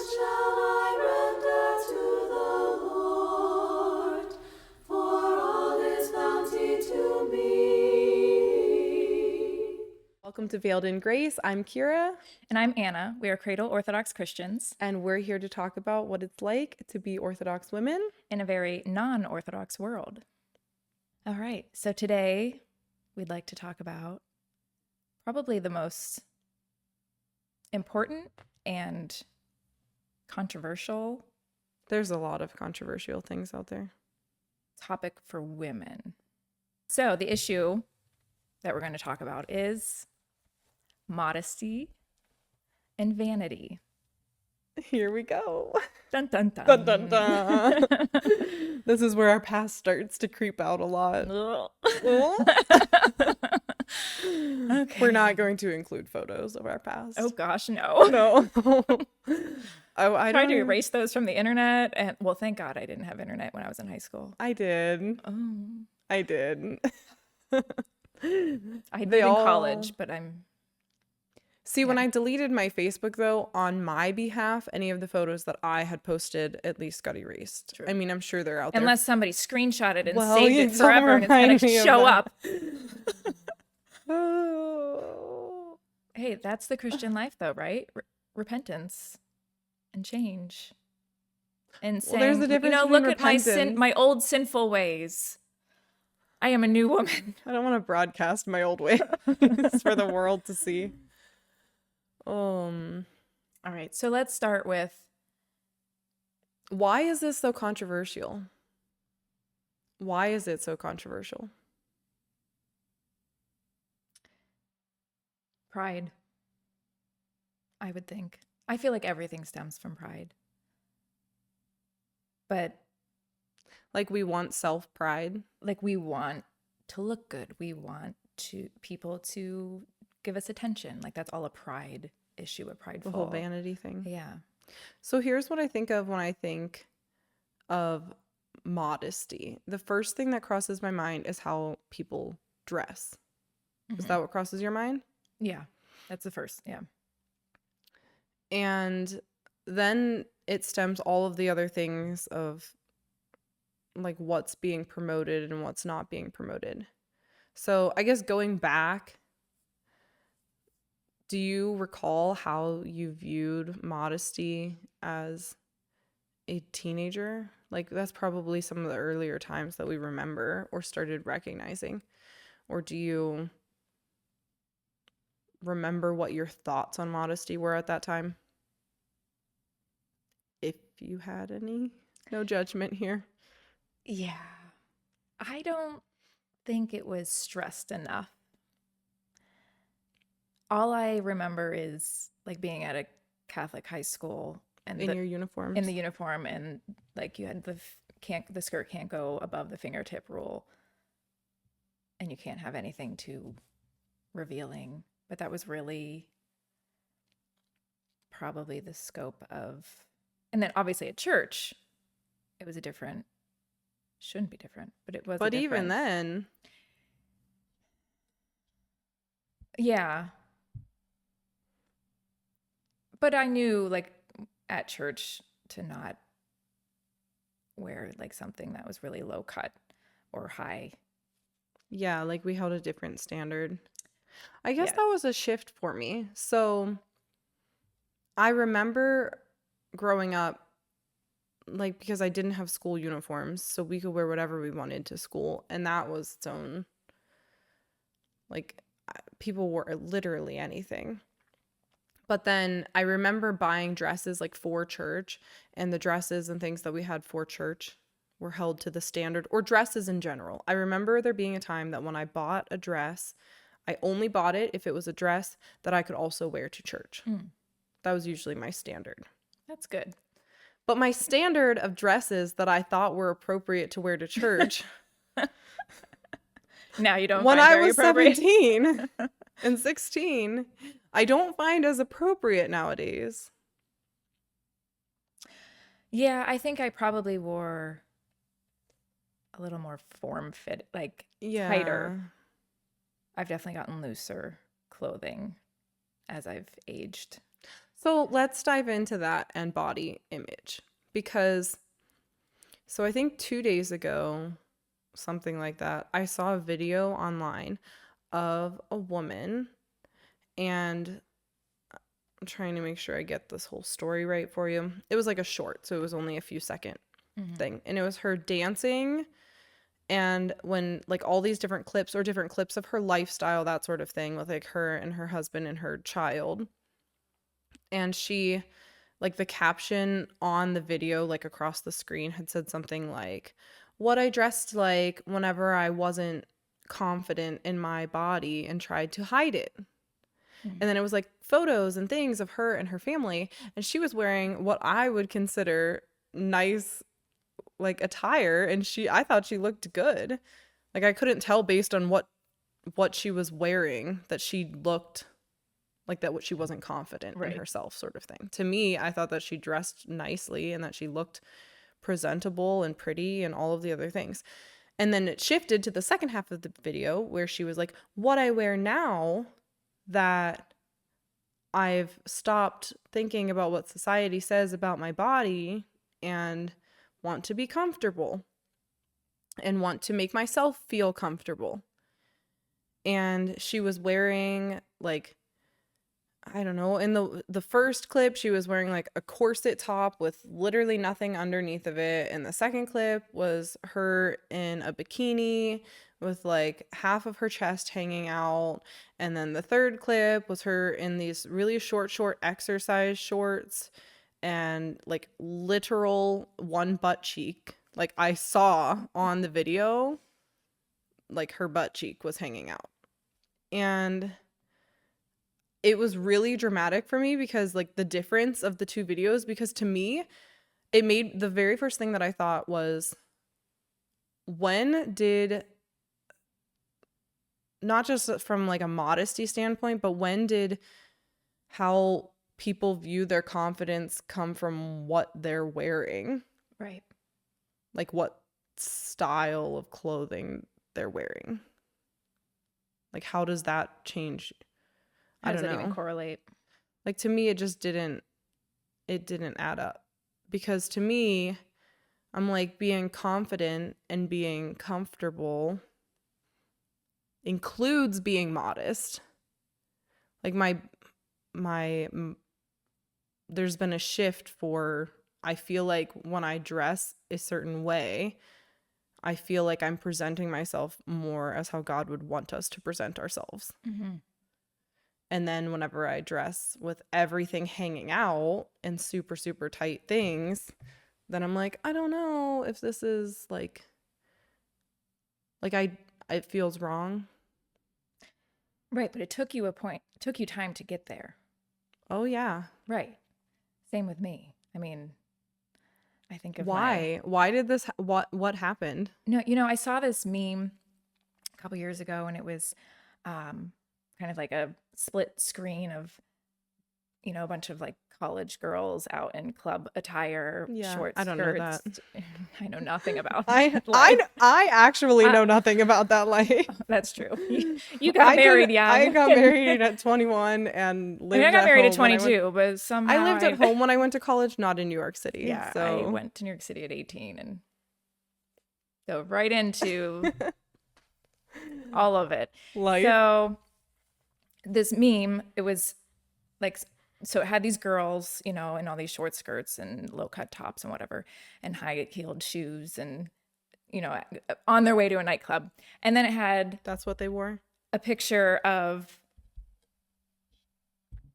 shall I render to the Lord for all his bounty to me? Welcome to Veiled in Grace. I'm Kyra. And I'm Anna. We are Cradle Orthodox Christians And we're here to talk about what it's like to be Orthodox women in a very non-Orthodox world. All right, so today we'd like to talk about probably the most important and controversial There's a lot of controversial things out there. topic for women. So the issue that we're going to talk about is modesty and vanity. Here we go. Dun, dun, dun. Dun, dun, dun. This is where our past starts to creep out a lot. Okay. We're not going to include photos of our past. Oh gosh, no. No. I Tried to don't. erase those from the internet, and well, thank God I didn't have internet when I was in high school. I did. Oh, I did. I did They in all- college, but I'm See, when I deleted my Facebook, though, on my behalf, any of the photos that I had posted at least got erased. True. I mean, I'm sure they're out there. unless somebody screenshot it and Well, saved you it don't forever, and it's remind gonna me of show that. up. Oh. Hey, that's the Christian life, though, right? Repentance and change, and saying, there's a difference look between at my repentance. my old sinful ways. I am a new woman. I don't want to broadcast my old ways for the world to see. All right, so let's start with Why is this so controversial? Why is it so controversial? pride. I would think. I feel like everything stems from pride. But Like, we want self-pride. like we want to look good. We want people to give us attention. Like that's all a pride issue, a prideful. The whole vanity thing. Yeah. So here's what I think of when I think of modesty. The first thing that crosses my mind is how people dress. Is Mhm. that what crosses your mind? Yeah. That's the first. Yeah. And then it stems all of the other things of like what's being promoted and what's not being promoted. So I guess going back, do you recall how you viewed modesty as a teenager? Like that's probably some of the earlier times that we remember or started recognizing. Or do you remember what your thoughts on modesty were at that time? If you had any. No judgment here. Yeah. I don't think it was stressed enough. All I remember is like being at a Catholic high school and In your uniforms. in the uniform, and like you had the skirt can't go above the fingertip rule, and you can't have anything too revealing. But that was really probably the scope of, and then obviously at church, it was shouldn't be different, but it was. But even then, yeah. But I knew like at church to not wear like something that was really low cut or high. yeah, like we held a different standard. I guess Yeah. that was a shift for me. So I remember growing up, like, because I didn't have school uniforms, so we could wear whatever we wanted to school. And that was its own, like, people wore literally anything. But then I remember buying dresses like for church, and the dresses and things that we had for church were held to the standard, or dresses in general. I remember there being a time that when I bought a dress, I only bought it if it was a dress that I could also wear to church. That was usually my standard. That's good. But my standard of dresses that I thought were appropriate to wear to church Now you don't when find I very was appropriate. 17 and 16, I don't find as appropriate nowadays. Yeah, I think I probably wore a little more form fit, like tighter. I've definitely gotten looser clothing as I've aged. So let's dive into that and body image because, so I think 2 days ago, something like that, I saw a video online of a woman, and I'm trying to make sure I get this whole story right for you. It was like a short, so it was only a few second thing, and it was her dancing, and when like all these different clips or different clips of her lifestyle, that sort of thing, with like her and her husband and her child. And she, like, the caption on the video, like across the screen, had said something like, what I dressed like whenever I wasn't confident in my body and tried to hide it. And then it was like photos and things of her and her family, and she was wearing what I would consider nice, like, attire, and I thought she looked good. Like, I couldn't tell based on what she was wearing that she looked like that, what she wasn't confident in herself, sort of thing. To me, I thought that she dressed nicely and that she looked presentable and pretty and all of the other things. And then it shifted to the second half of the video where she was like, what I wear now that I've stopped thinking about what society says about my body and want to be comfortable and want to make myself feel comfortable. And she was wearing, like, I don't know, in the first clip, she was wearing like a corset top with literally nothing underneath of it. And the second clip was her in a bikini with like half of her chest hanging out. And then the third clip was her in these really short exercise shorts and like literal one butt cheek. Like, I saw on the video, like, her butt cheek was hanging out. And it was really dramatic for me because, like, the difference of the two videos, because to me, it made the very first thing that I thought was, when did, not just from like a modesty standpoint, but when did how people view their confidence come from what they're wearing? Right. Like, what style of clothing they're wearing? Like, how does that change? How does I don't that know. even correlate? Like, to me, it just didn't add up. Because to me, I'm like, being confident and being comfortable includes being modest. Like, there's been a shift for, I feel like when I dress a certain way, I feel like I'm presenting myself more as how God would want us to present ourselves. Mm-hmm. And then whenever I dress with everything hanging out and super, super tight things, then I'm like, I don't know if this is like it feels wrong. Right, but it took you time to get there. Oh, yeah. Right. Same with me. I mean, I think of Why did this, what happened? No, I saw this meme a couple years ago, and it was kind of like a split screen of, a bunch of like college girls out in club attire, short skirts. I don't know that. I know nothing about I actually know nothing about that life. That's true. You got married young. I got married at 21 and lived I got married at home 22, but somehow I lived at home when I went to college, not in New York City. Yeah, so I went to New York City at 18 and dove right into all of it. Life. So this meme, it was like, so it had these girls, in all these short skirts and low cut tops and whatever, and high heeled shoes and, on their way to a nightclub. And then it had That's what they wore? a picture of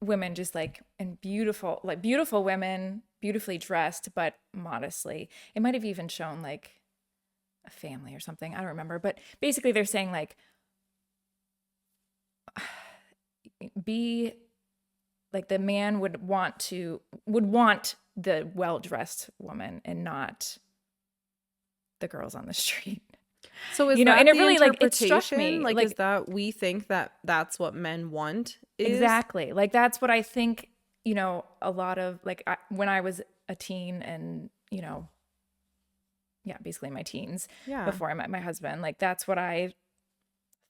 women just like, and beautiful women, beautifully dressed, but modestly. It might have even shown like a family or something. I don't remember. But basically they're saying like, be like, the man would want the well-dressed woman and not the girls on the street. So is and that it the really like it struck interpretation? me Like, is that we think that that's what men want? Exactly. Like, that's what I think, a lot of like when I was a teen and, basically my teens before I met my husband, like that's what I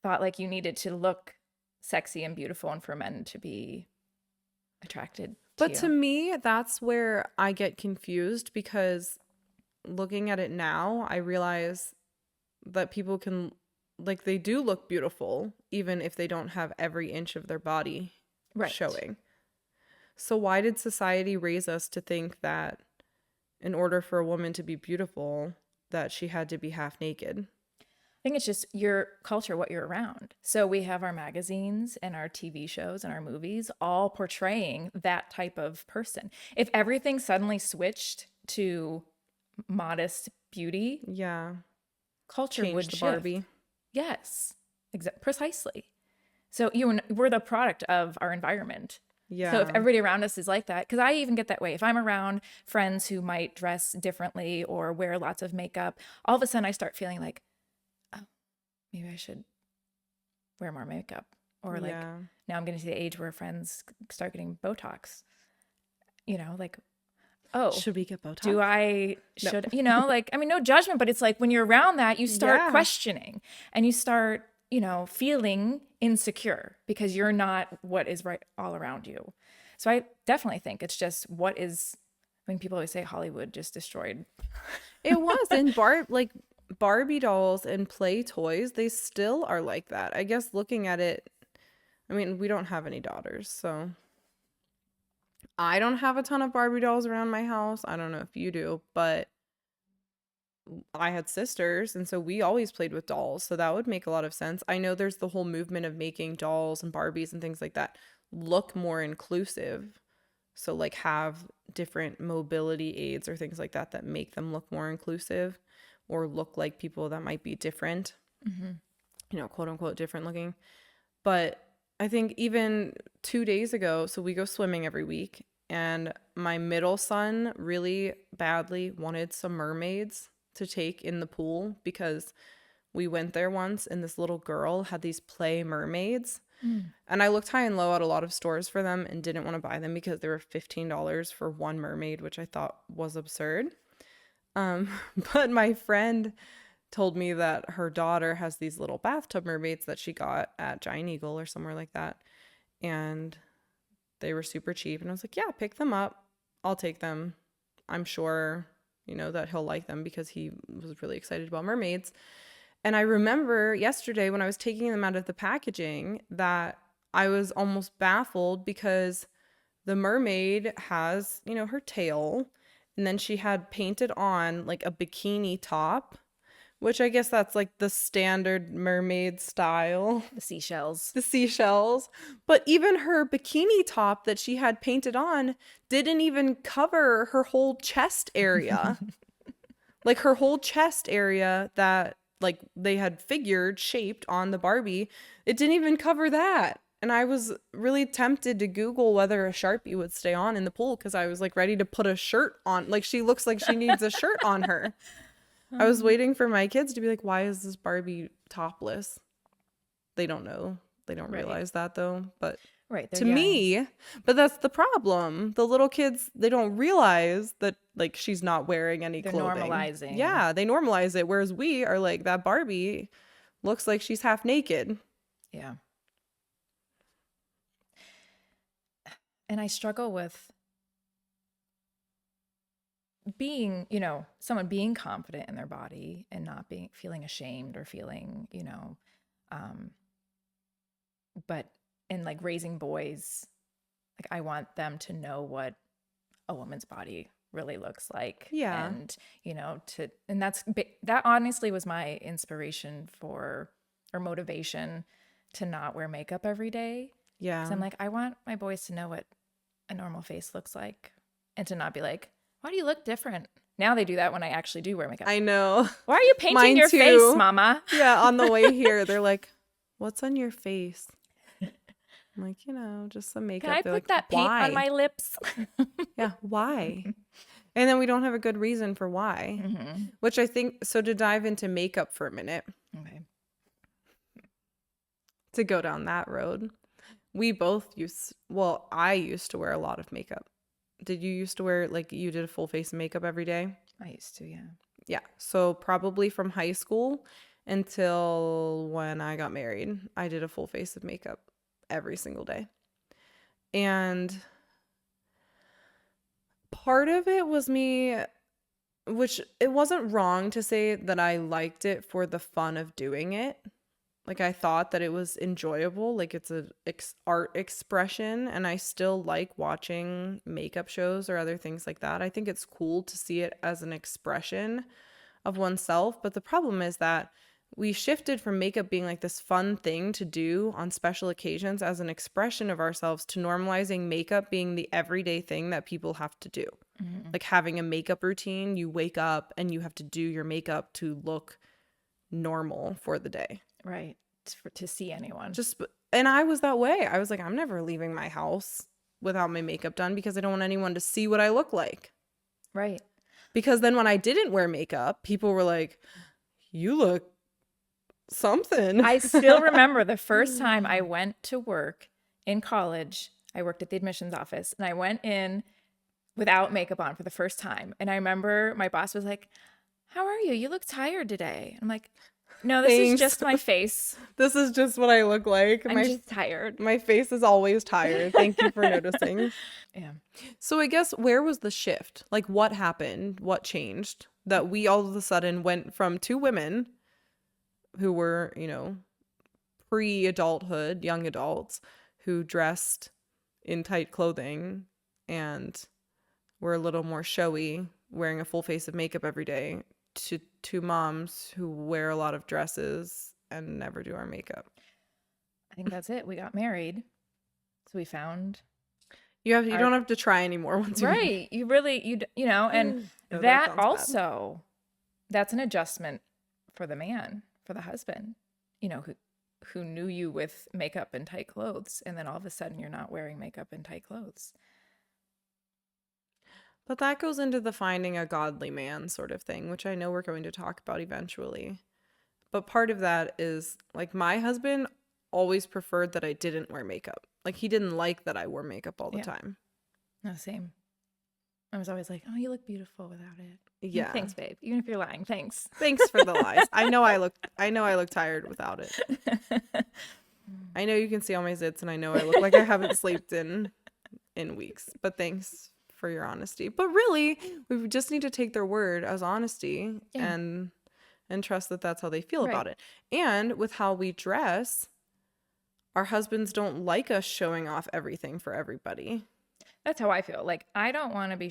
thought, like you needed to look sexy and beautiful and for men to be attracted But you. to me, that's where I get confused, because looking at it now, I realize that people can, like, they do look beautiful even if they don't have every inch of their body Right. showing. So why did society raise us to think that in order for a woman to be beautiful, that she had to be half naked? I think it's just your culture, what you're around. So we have our magazines and our TV shows and our movies all portraying that type of person. If everything suddenly switched to modest beauty, Yeah. culture Change would the shift. Barbie. Yes, precisely. So we're the product of our environment. Yeah. So if everybody around us is like that, because I even get that way. If I'm around friends who might dress differently or wear lots of makeup, all of a sudden I start feeling like, oh, maybe I should wear more makeup. Or like Yeah. now I'm getting to the age where friends start getting Botox. Like, oh, Should we get Botox? do I No. should like, I mean, no judgment, but it's like when you're around that, you start Yeah. questioning and you start feeling insecure because you're not what is right all around you. So I definitely think it's just people always say Hollywood just destroyed. It was. And Barbie dolls and play toys, they still are like that. I guess looking at it, I mean, we don't have any daughters, so I don't have a ton of Barbie dolls around my house. I don't know if you do, but I had sisters, and so we always played with dolls, so that would make a lot of sense. I know there's the whole movement of making dolls and Barbies and things like that look more inclusive. So like have different mobility aids or things like that that make them look more inclusive or look like people that might be different, quote unquote different looking. But I think even 2 days ago, so we go swimming every week, and my middle son really badly wanted some mermaids to take in the pool because we went there once and this little girl had these play mermaids. And I looked high and low at a lot of stores for them and didn't want to buy them because they were $15 for one mermaid, which I thought was absurd. But my friend told me that her daughter has these little bathtub mermaids that she got at Giant Eagle or somewhere like that. And they were super cheap. And I was like, yeah, pick them up. I'll take them. I'm sure, that he'll like them because he was really excited about mermaids. And I remember yesterday when I was taking them out of the packaging that I was almost baffled because the mermaid has, her tail, and then she had painted on like a bikini top, which I guess that's like the standard mermaid style. The seashells. The seashells. But even her bikini top that she had painted on didn't even cover her whole chest area. Like her whole chest area that like they had shaped on the Barbie, it didn't even cover that. And I was really tempted to Google whether a Sharpie would stay on in the pool because I was like ready to put a shirt on. Like she looks like she needs a shirt on her. I was waiting for my kids to be like, why is this Barbie topless? They don't know. They don't realize that though. But Right. to me, but that's the problem. The little kids, they don't realize that like she's not wearing any They're clothing. normalizing. Yeah, they normalize it. Whereas we are like, that Barbie looks like she's half naked. Yeah. And I struggle with being, someone being confident in their body and not feeling ashamed or feeling, but in like raising boys, like I want them to know what a woman's body really looks like. Yeah. And, that honestly was my inspiration or motivation to not wear makeup every day. Yeah. So I'm like, I want my boys to know what a normal face looks like and to not be like, why do you look different? Now they do that when I actually do wear makeup. I know. Why are you painting Mine your too. face, mama? Yeah, on the way here, they're like, what's on your face? I'm like, just some makeup. Can I They're put like, that paint why? on my lips? Yeah, why? And then we don't have a good reason for why, which I think, so to dive into makeup for a minute, Okay. to go down that road, we both I used to wear a lot of makeup. Did you used to wear, like, you did a full face of makeup every day? I used to, yeah. Yeah. So probably from high school until when I got married, I did a full face of makeup every single day. And Part of it was me, which it wasn't wrong to say that I liked it for the fun of doing it. Like I thought that it was enjoyable, like it's a art expression, and I still like watching makeup shows or other things like that. I think it's cool to see it as an expression of oneself, but the problem is that we shifted from makeup being like this fun thing to do on special occasions as an expression of ourselves to normalizing makeup being the everyday thing that people have to do. Like having a makeup routine, you wake up and you have to do your makeup to look normal for the day. Right. To see anyone. And I was that way. I was like, I'm never leaving my house without my makeup done because I don't want anyone to see what I look like. Right. Because then when I didn't wear makeup, people were like, you look something. I still remember the first time I went to work in college. I worked at the admissions office and I went in without makeup on for the first time. And I remember my boss was like, how are you? You look tired today. I'm like, no, this Thanks. is just my face. This is just what I look like. I'm just tired. My face is always tired. Thank you for noticing. Yeah. So I guess where was the shift? Like what happened? What changed? That we all of a sudden went from two women who were, pre-adulthood, young adults, who dressed in tight clothing and were a little more showy, wearing a full face of makeup every day, to two moms who wear a lot of dresses and never do our makeup. I think that's it. We got married. So we found you don't have to try anymore once you're right. You really and No, that sounds also that's an adjustment for the man, for the husband, who knew you with makeup and tight clothes, and then all of a sudden you're not wearing makeup and tight clothes. But that goes into the finding a godly man sort of thing, which I know we're going to talk about eventually. But part of that is, like, my husband always preferred that I didn't wear makeup. Like, he didn't like that I wore makeup all the time. No, same. I was always like, oh, you look beautiful without it. Yeah. Thanks, babe. Even if you're lying, thanks. Thanks for the lies. I know I look tired without it. I know you can see all my zits, and I know I look like I haven't slept in weeks. But thanks for your honesty. But really, we just need to take their word as honesty and trust that that's how they feel about it. And with how we dress, our husbands don't like us showing off everything for everybody. That's how I feel. Like, I don't want to be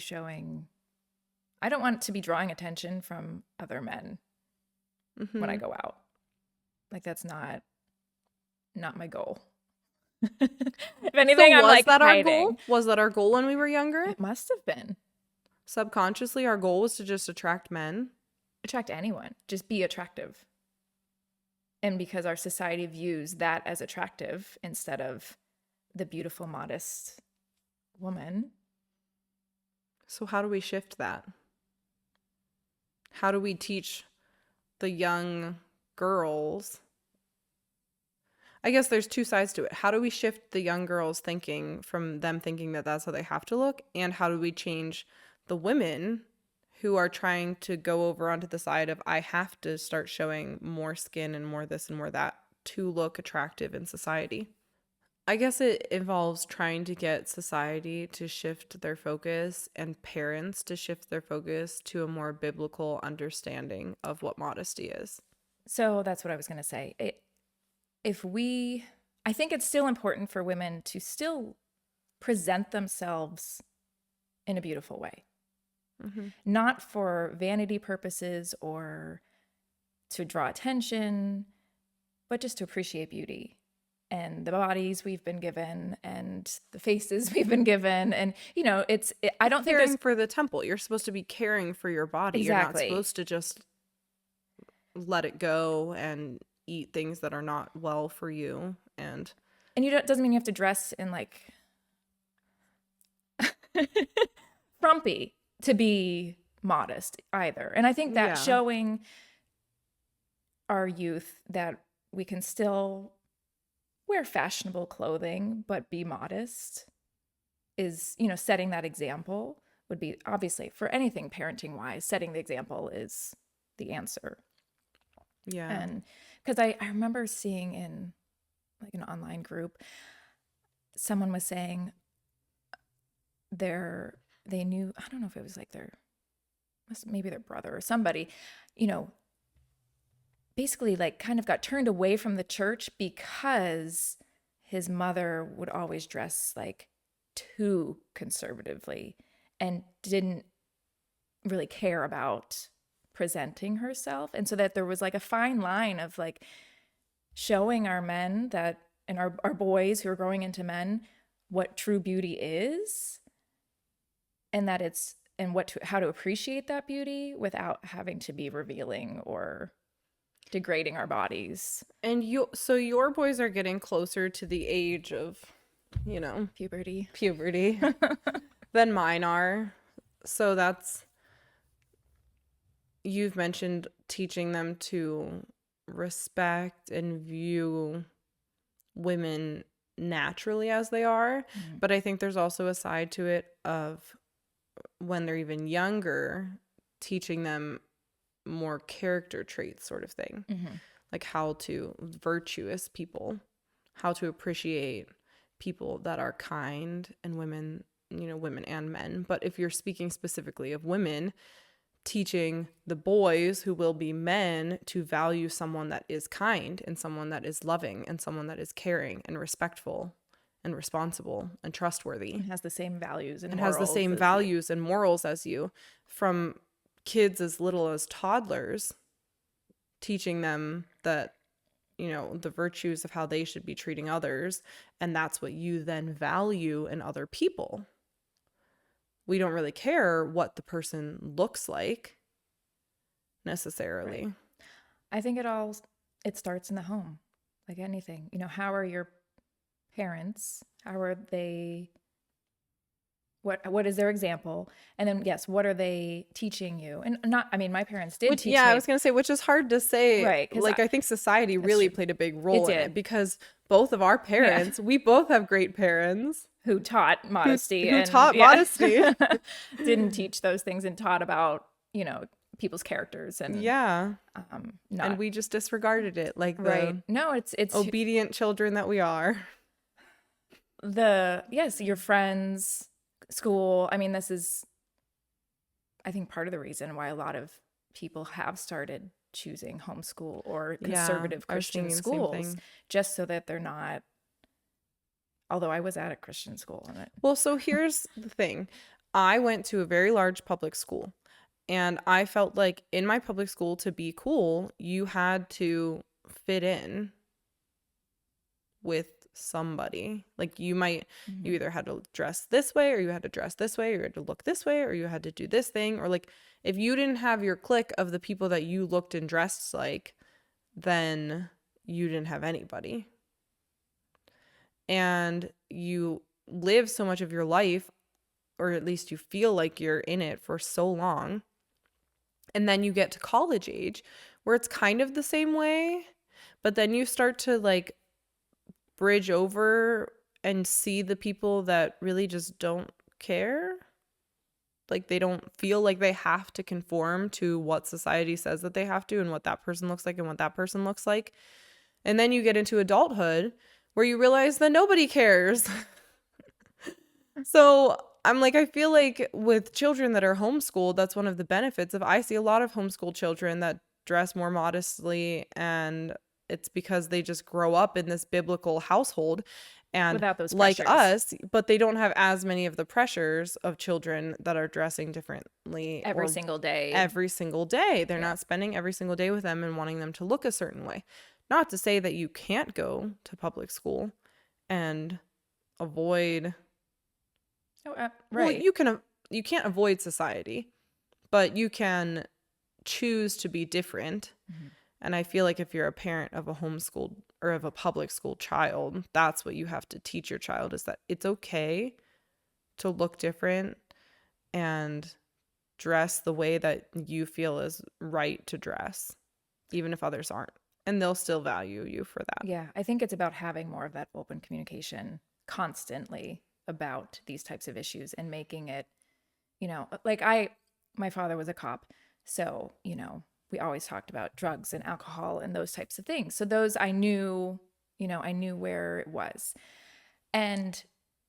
drawing attention from other men when I go out. Like, that's not my goal. If anything, I'm like hiding. Our goal? Was that our goal when we were younger? It must have been. Subconsciously, our goal was to just attract men. Attract anyone. Just be attractive. And because our society views that as attractive instead of the beautiful, modest woman. So how do we shift that? How do we teach the young girls? I guess there's two sides to it. How do we shift the young girls thinking from them thinking that that's how they have to look? And how do we change the women who are trying to go over onto the side of I have to start showing more skin and more this and more that to look attractive in society? I guess it involves trying to get society to shift their focus and parents to shift their focus to a more biblical understanding of what modesty is. So that's what I was going to say. I think it's still important for women to still present themselves in a beautiful way. Mm-hmm. Not for vanity purposes or to draw attention, but just to appreciate beauty and the bodies we've been given and the faces we've been given. And, I don't think caring for the temple. You're supposed to be caring for your body. Exactly. You're not supposed to just let it go and eat things that are not well for you. And doesn't mean you have to dress in like frumpy to be modest either. And I think that showing our youth that we can still wear fashionable clothing but be modest is, setting that example would be, obviously, for anything parenting wise, setting the example is the answer. Yeah. And because I remember seeing in like an online group, someone was saying they knew, I don't know if it was like maybe their brother or somebody, you know, basically like kind of got turned away from the church because his mother would always dress like too conservatively and didn't really care about presenting herself. And so that there was like a fine line of like showing our men that, and our boys who are growing into men, what true beauty is, and that it's, and how to appreciate that beauty without having to be revealing or degrading our bodies. And so your boys are getting closer to the age of, you know, Puberty. than mine are. So you've mentioned teaching them to respect and view women naturally as they are. But I think there's also a side to it of when they're even younger, teaching them more character traits sort of thing. Like how to virtuous people, how to appreciate people that are kind, and women, you know, women and men. But if you're speaking specifically of women, teaching the boys who will be men to value someone that is kind and someone that is loving and someone that is caring and respectful and responsible and trustworthy. And has the same values and has the same values and morals as you, from kids as little as toddlers, teaching them that, you know, the virtues of how they should be treating others. And that's what you then value in other people. We don't really care what the person looks like necessarily. Right. I think it starts in the home, like anything. You know, how are your parents? How are they? What is their example? And then, yes, what are they teaching you? And not, I mean, my parents did teach me. Yeah, I was going to say, which is hard to say. Right. Like, I think society really played a big role in it, because both of our parents, Yeah. we both have great parents. Who taught modesty. Who taught modesty. Didn't teach those things and taught about, you know, people's characters. And and we just disregarded it, like the No, it's obedient children that we are. Your friends, school. I mean, this is, I think, part of the reason why a lot of people have started choosing homeschool or conservative Christian schools, just so that they're not. Although I was at a Christian school in it. Well, so here's the thing. I went to a very large public school, and I felt like in my public school, to be cool, you had to fit in with somebody. Like you either had to dress this way, or you had to dress this way, or you had to look this way, or you had to do this thing. Or like if you didn't have your clique of the people that you looked and dressed like, then you didn't have anybody. And you live so much of your life, or at least you feel like you're in it for so long. And then you get to college age where it's kind of the same way, but then you start to like bridge over and see the people that really just don't care. Like they don't feel like they have to conform to what society says that they have to, and what that person looks like and what that person looks like. And then you get into adulthood where you realize that nobody cares. So I'm like, I feel like with children that are homeschooled, that's one of the benefits of, I see a lot of homeschooled children that dress more modestly, and it's because they just grow up in this biblical household and without those like pressures. us, but they don't have as many of the pressures of children that are dressing differently every single day. They're not spending every single day with them and wanting them to look a certain way. Not to say that you can't go to public school and avoid. Right. Well, you can't avoid society, but you can choose to be different. Mm-hmm. And I feel like if you're a parent of a homeschooled or of a public school child, that's what you have to teach your child, is that it's okay to look different and dress the way that you feel is right to dress, even if others aren't. And they'll still value you for that. Yeah, I think it's about having more of that open communication constantly about these types of issues and making it, you know, like my father was a cop. So, you know, we always talked about drugs and alcohol and those types of things. So those I knew where it was. And,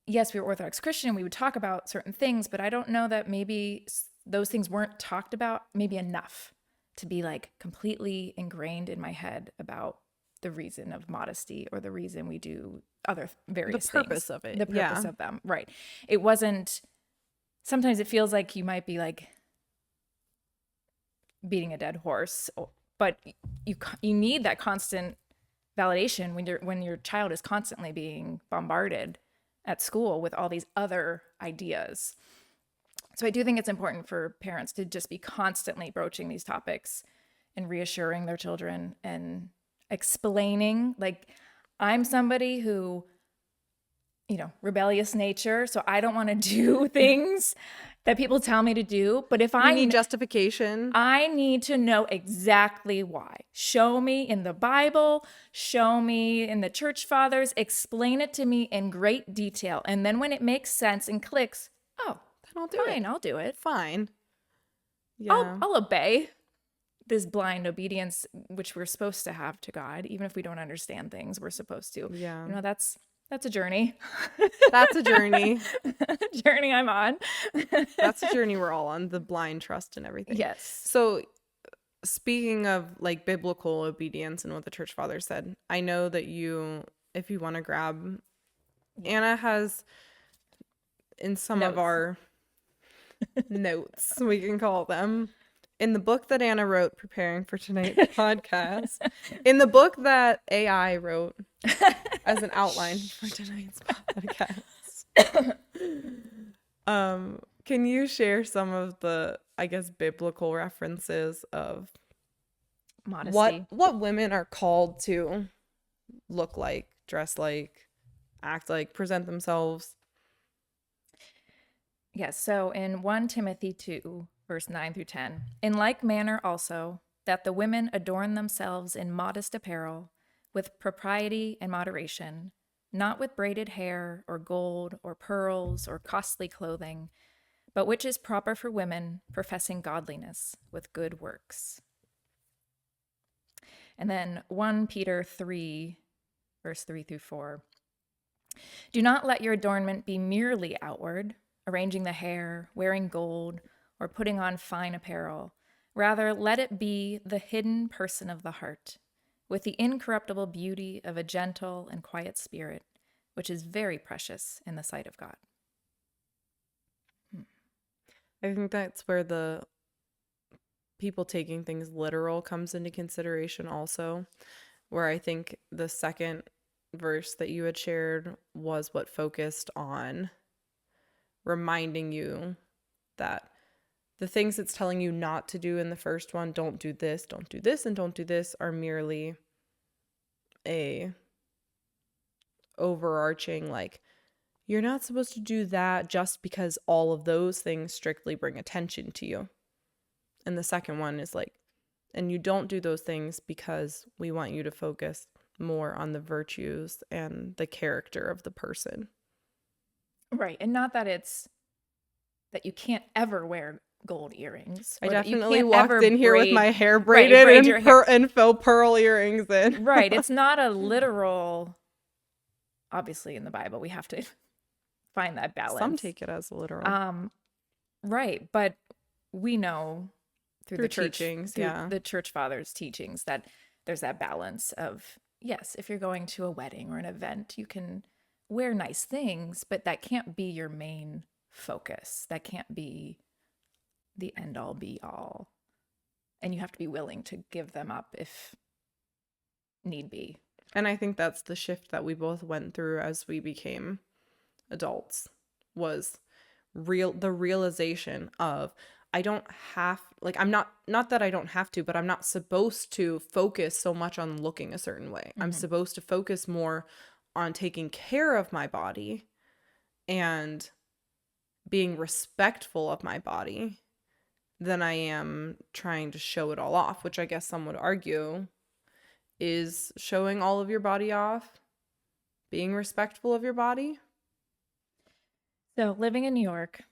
yes, we were Orthodox Christian, we would talk about certain things, but I don't know that maybe those things weren't talked about maybe enough to be like completely ingrained in my head about the reason of modesty or the reason we do other various purpose things. of it, The purpose yeah. of them, right. It wasn't, sometimes it feels like you might be like beating a dead horse, but you need that constant validation when your child is constantly being bombarded at school with all these other ideas. So I do think it's important for parents to just be constantly broaching these topics and reassuring their children and explaining, like, I'm somebody who, rebellious nature, so I don't want to do things that people tell me to do, but if You need justification. I need to know exactly why. Show me in the Bible, show me in the church fathers, explain it to me in great detail. And then when it makes sense and clicks, oh, Then I'll do fine, it. I'll do it. Fine. Yeah. I'll obey this blind obedience, which we're supposed to have to God. Even if we don't understand things, we're supposed to. Yeah. That's a journey. That's a journey. Journey I'm on. That's a journey we're all on, the blind trust and everything. Yes. So speaking of like biblical obedience and what the church fathers said, I know that if you want to grab, Anna has in some of our notes, we can call them, in the book that Anna wrote preparing for tonight's podcast, in the book that AI wrote as an outline for tonight's podcast. Can you share some of the, I guess, biblical references of Modesty. what women are called to look like, dress like, act like, present themselves? Yes, so in 1 Timothy 2, verse 9 through 10, in like manner also, that the women adorn themselves in modest apparel, with propriety and moderation, not with braided hair, or gold, or pearls, or costly clothing, but which is proper for women professing godliness with good works. And then 1 Peter 3, verse 3 through 4, do not let your adornment be merely outward, arranging the hair, wearing gold, or putting on fine apparel. Rather, let it be the hidden person of the heart, with the incorruptible beauty of a gentle and quiet spirit, which is very precious in the sight of God. I think that's where the people taking things literal comes into consideration also, where I think the second verse that you had shared was what focused on reminding you that the things it's telling you not to do in the first one, don't do this, and don't do this, are merely a overarching, like, you're not supposed to do that just because all of those things strictly bring attention to you. And the second one is like, and you don't do those things because we want you to focus more on the virtues and the character of the person. Right, and not that it's that you can't ever wear gold earrings. I or that you definitely can't walked ever in here with braid- my hair right, braided braid your hair. and faux pearl earrings in. Right, it's not a literal, obviously in the Bible, we have to find that balance. Some take it as literal. Right, but we know through the church teachings, through yeah. the church fathers' teachings that there's that balance of, yes, if you're going to a wedding or an event, you can wear nice things, but that can't be your main focus. That can't be the end all be all. And you have to be willing to give them up if need be. And I think that's the shift that we both went through as we became adults, was the realization of, I don't have, like, I'm not that I don't have to, but I'm not supposed to focus so much on looking a certain way. I'm supposed to focus more on taking care of my body and being respectful of my body than I am trying to show it all off, which I guess some would argue is showing all of your body off, being respectful of your body. So living in New York,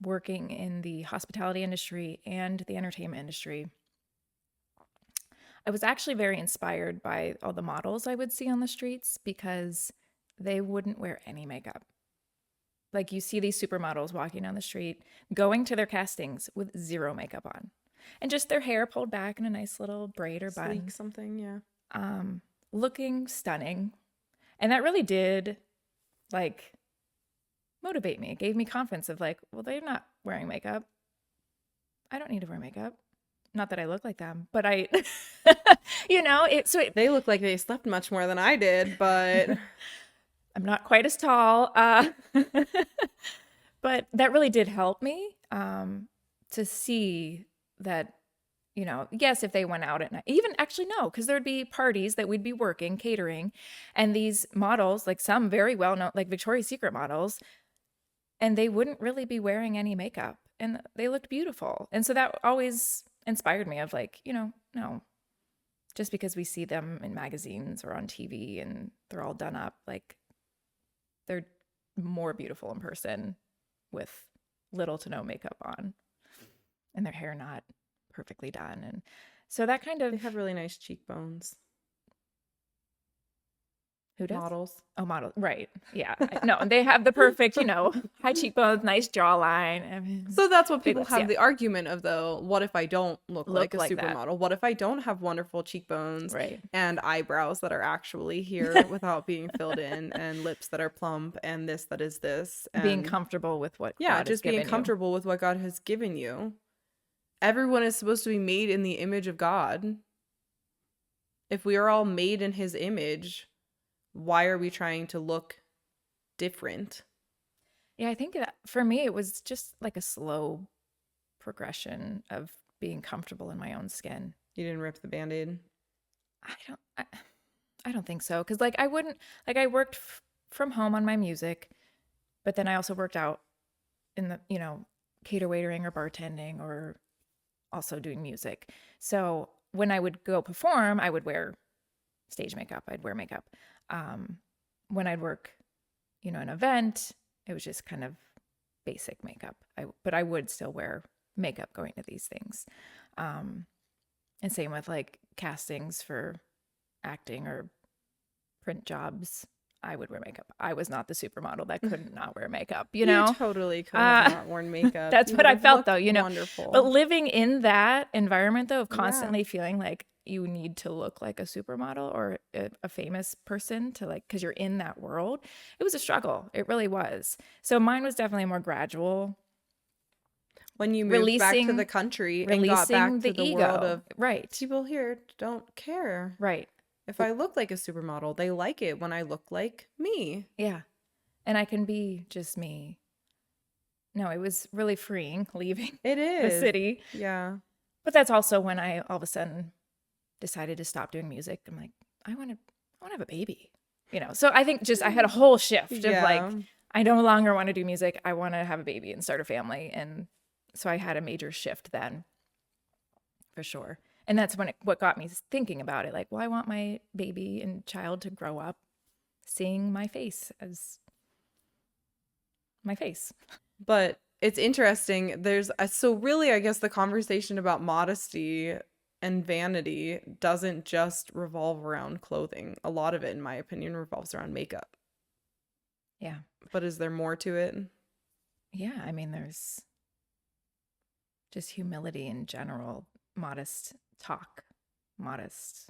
working in the hospitality industry and the entertainment industry, I was actually very inspired by all the models I would see on the streets, because they wouldn't wear any makeup. Like you see these supermodels walking down the street, going to their castings with zero makeup on, and just their hair pulled back in a nice little braid or bun, Sleek something, yeah. looking stunning. And that really did like motivate me. It gave me confidence of like, well, they're not wearing makeup. I don't need to wear makeup. Not that I look like them, but I, They look like they slept much more than I did, but I'm not quite as tall. But that really did help me to see that, yes, if they went out at night, even actually no, because there'd be parties that we'd be working, catering, and these models, like some very well known, like Victoria's Secret models, and they wouldn't really be wearing any makeup and they looked beautiful. And so that always inspired me of like, no, just because we see them in magazines or on TV and they're all done up, like they're more beautiful in person with little to no makeup on and their hair not perfectly done. And so that kind they of have really nice cheekbones. who does? Models. Oh, model. Right. Yeah. No, and they have the perfect, high cheekbones, nice jawline. I mean, So that's what big people lips, have yeah. the argument of, though. What if I don't look like a like that. supermodel? What if I don't have wonderful cheekbones Right. and eyebrows that are actually here without being filled in, and lips that are plump, and this that is this, and Being comfortable with what yeah, God has just being given you. comfortable with what God has given you. Everyone is supposed to be made in the image of God. If we are all made in His image, why are we trying to look different? Yeah, I think that for me, it was just like a slow progression of being comfortable in my own skin. You didn't rip the Band-Aid? I don't think so. Cause like I wouldn't, like I worked from home on my music, but then I also worked out in the, cater waitering or bartending or also doing music. So when I would go perform, I would wear stage makeup. I'd wear makeup. When I'd work, an event, it was just kind of basic makeup. But I would still wear makeup going to these things. And same with like castings for acting or print jobs. I would wear makeup. I was not the supermodel that could not wear makeup, You totally could have not worn makeup. That's You what would I have felt looked though, wonderful. But living in that environment though, of Yeah. constantly feeling like you need to look like a supermodel or a famous person to like, because you're in that world, it was a struggle. It really was. So mine was definitely more gradual. When you moved back to releasing- the country and got back Releasing to the the world ego. of Right. people here don't care. Right. If I look like a supermodel, they like it when I look like me. Yeah. And I can be just me. No, it was really freeing leaving It the is. city. Yeah. But that's also when I all of a sudden decided to stop doing music. I'm like, I want to have a baby, So I think just I had a whole shift of like, Yeah. I no longer want to do music. I want to have a baby and start a family. And so I had a major shift then, for sure. And that's what got me thinking about it. Like, well, I want my baby and child to grow up seeing my face as my face. But it's interesting. So really, I guess the conversation about modesty and vanity doesn't just revolve around clothing. A lot of it, in my opinion, revolves around makeup. Yeah. But is there more to it? Yeah. I mean, there's just humility in general, modest talk, modest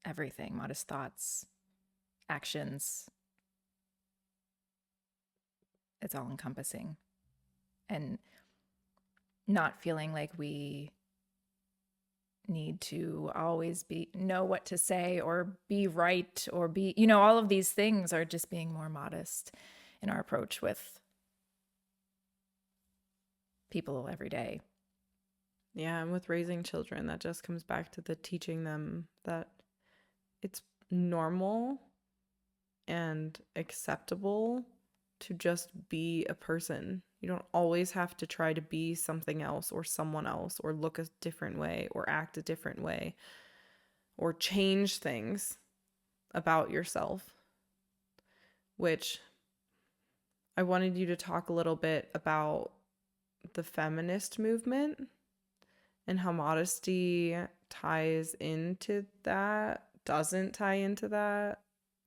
everything, modest thoughts, actions. It's all encompassing. And not feeling like we need to always know what to say or be right or be, all of these things are just being more modest in our approach with people every day. Yeah, and with raising children, that just comes back to the teaching them that it's normal and acceptable to just be a person. You don't always have to try to be something else or someone else or look a different way or act a different way or change things about yourself. Which I wanted you to talk a little bit about the feminist movement and how modesty ties into that, doesn't tie into that,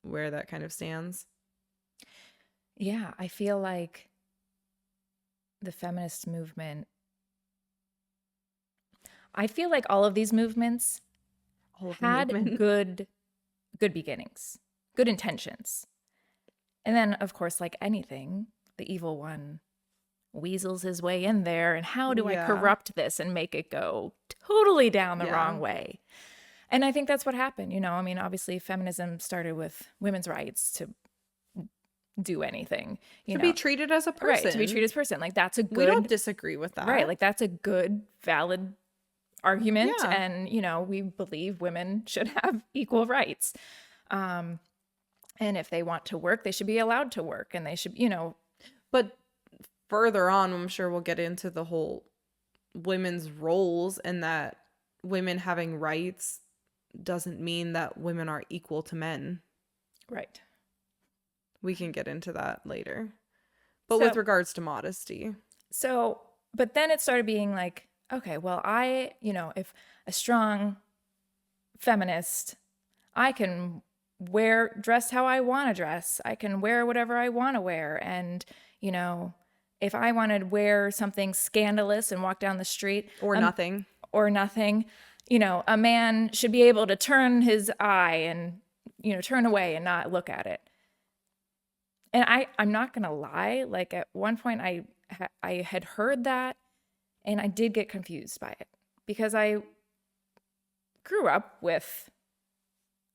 where that kind of stands. Yeah, I feel like the feminist movement, I feel like all of these movements All of the had movement. good beginnings, good intentions. And then, of course, like anything, the evil one weasels his way in there. And how do I Yeah. corrupt this and make it go totally down the Yeah. wrong way? And I think that's what happened. I mean, obviously, feminism started with women's rights to do anything, To be treated as a right? To be person. treated as a person. Like, that's a We don't good, disagree with right? that. Like, that's a good, valid argument. Yeah. And, we believe women should have equal rights. And if they want to work, they should be allowed to work, and they should, But further on, I'm sure we'll get into the whole women's roles, and that women having rights doesn't mean that women are equal to men. right. We can get into that later. But with So, regards to modesty. but then it started being like, okay, well, if a strong feminist, I can dress how I want to dress. I can wear whatever I want to wear. And, if I want to wear something scandalous and walk down the street Or nothing. a man should be able to turn his eye and, turn away and not look at it. And I'm not going to lie. Like, at one point I had heard that, and I did get confused by it, because I grew up with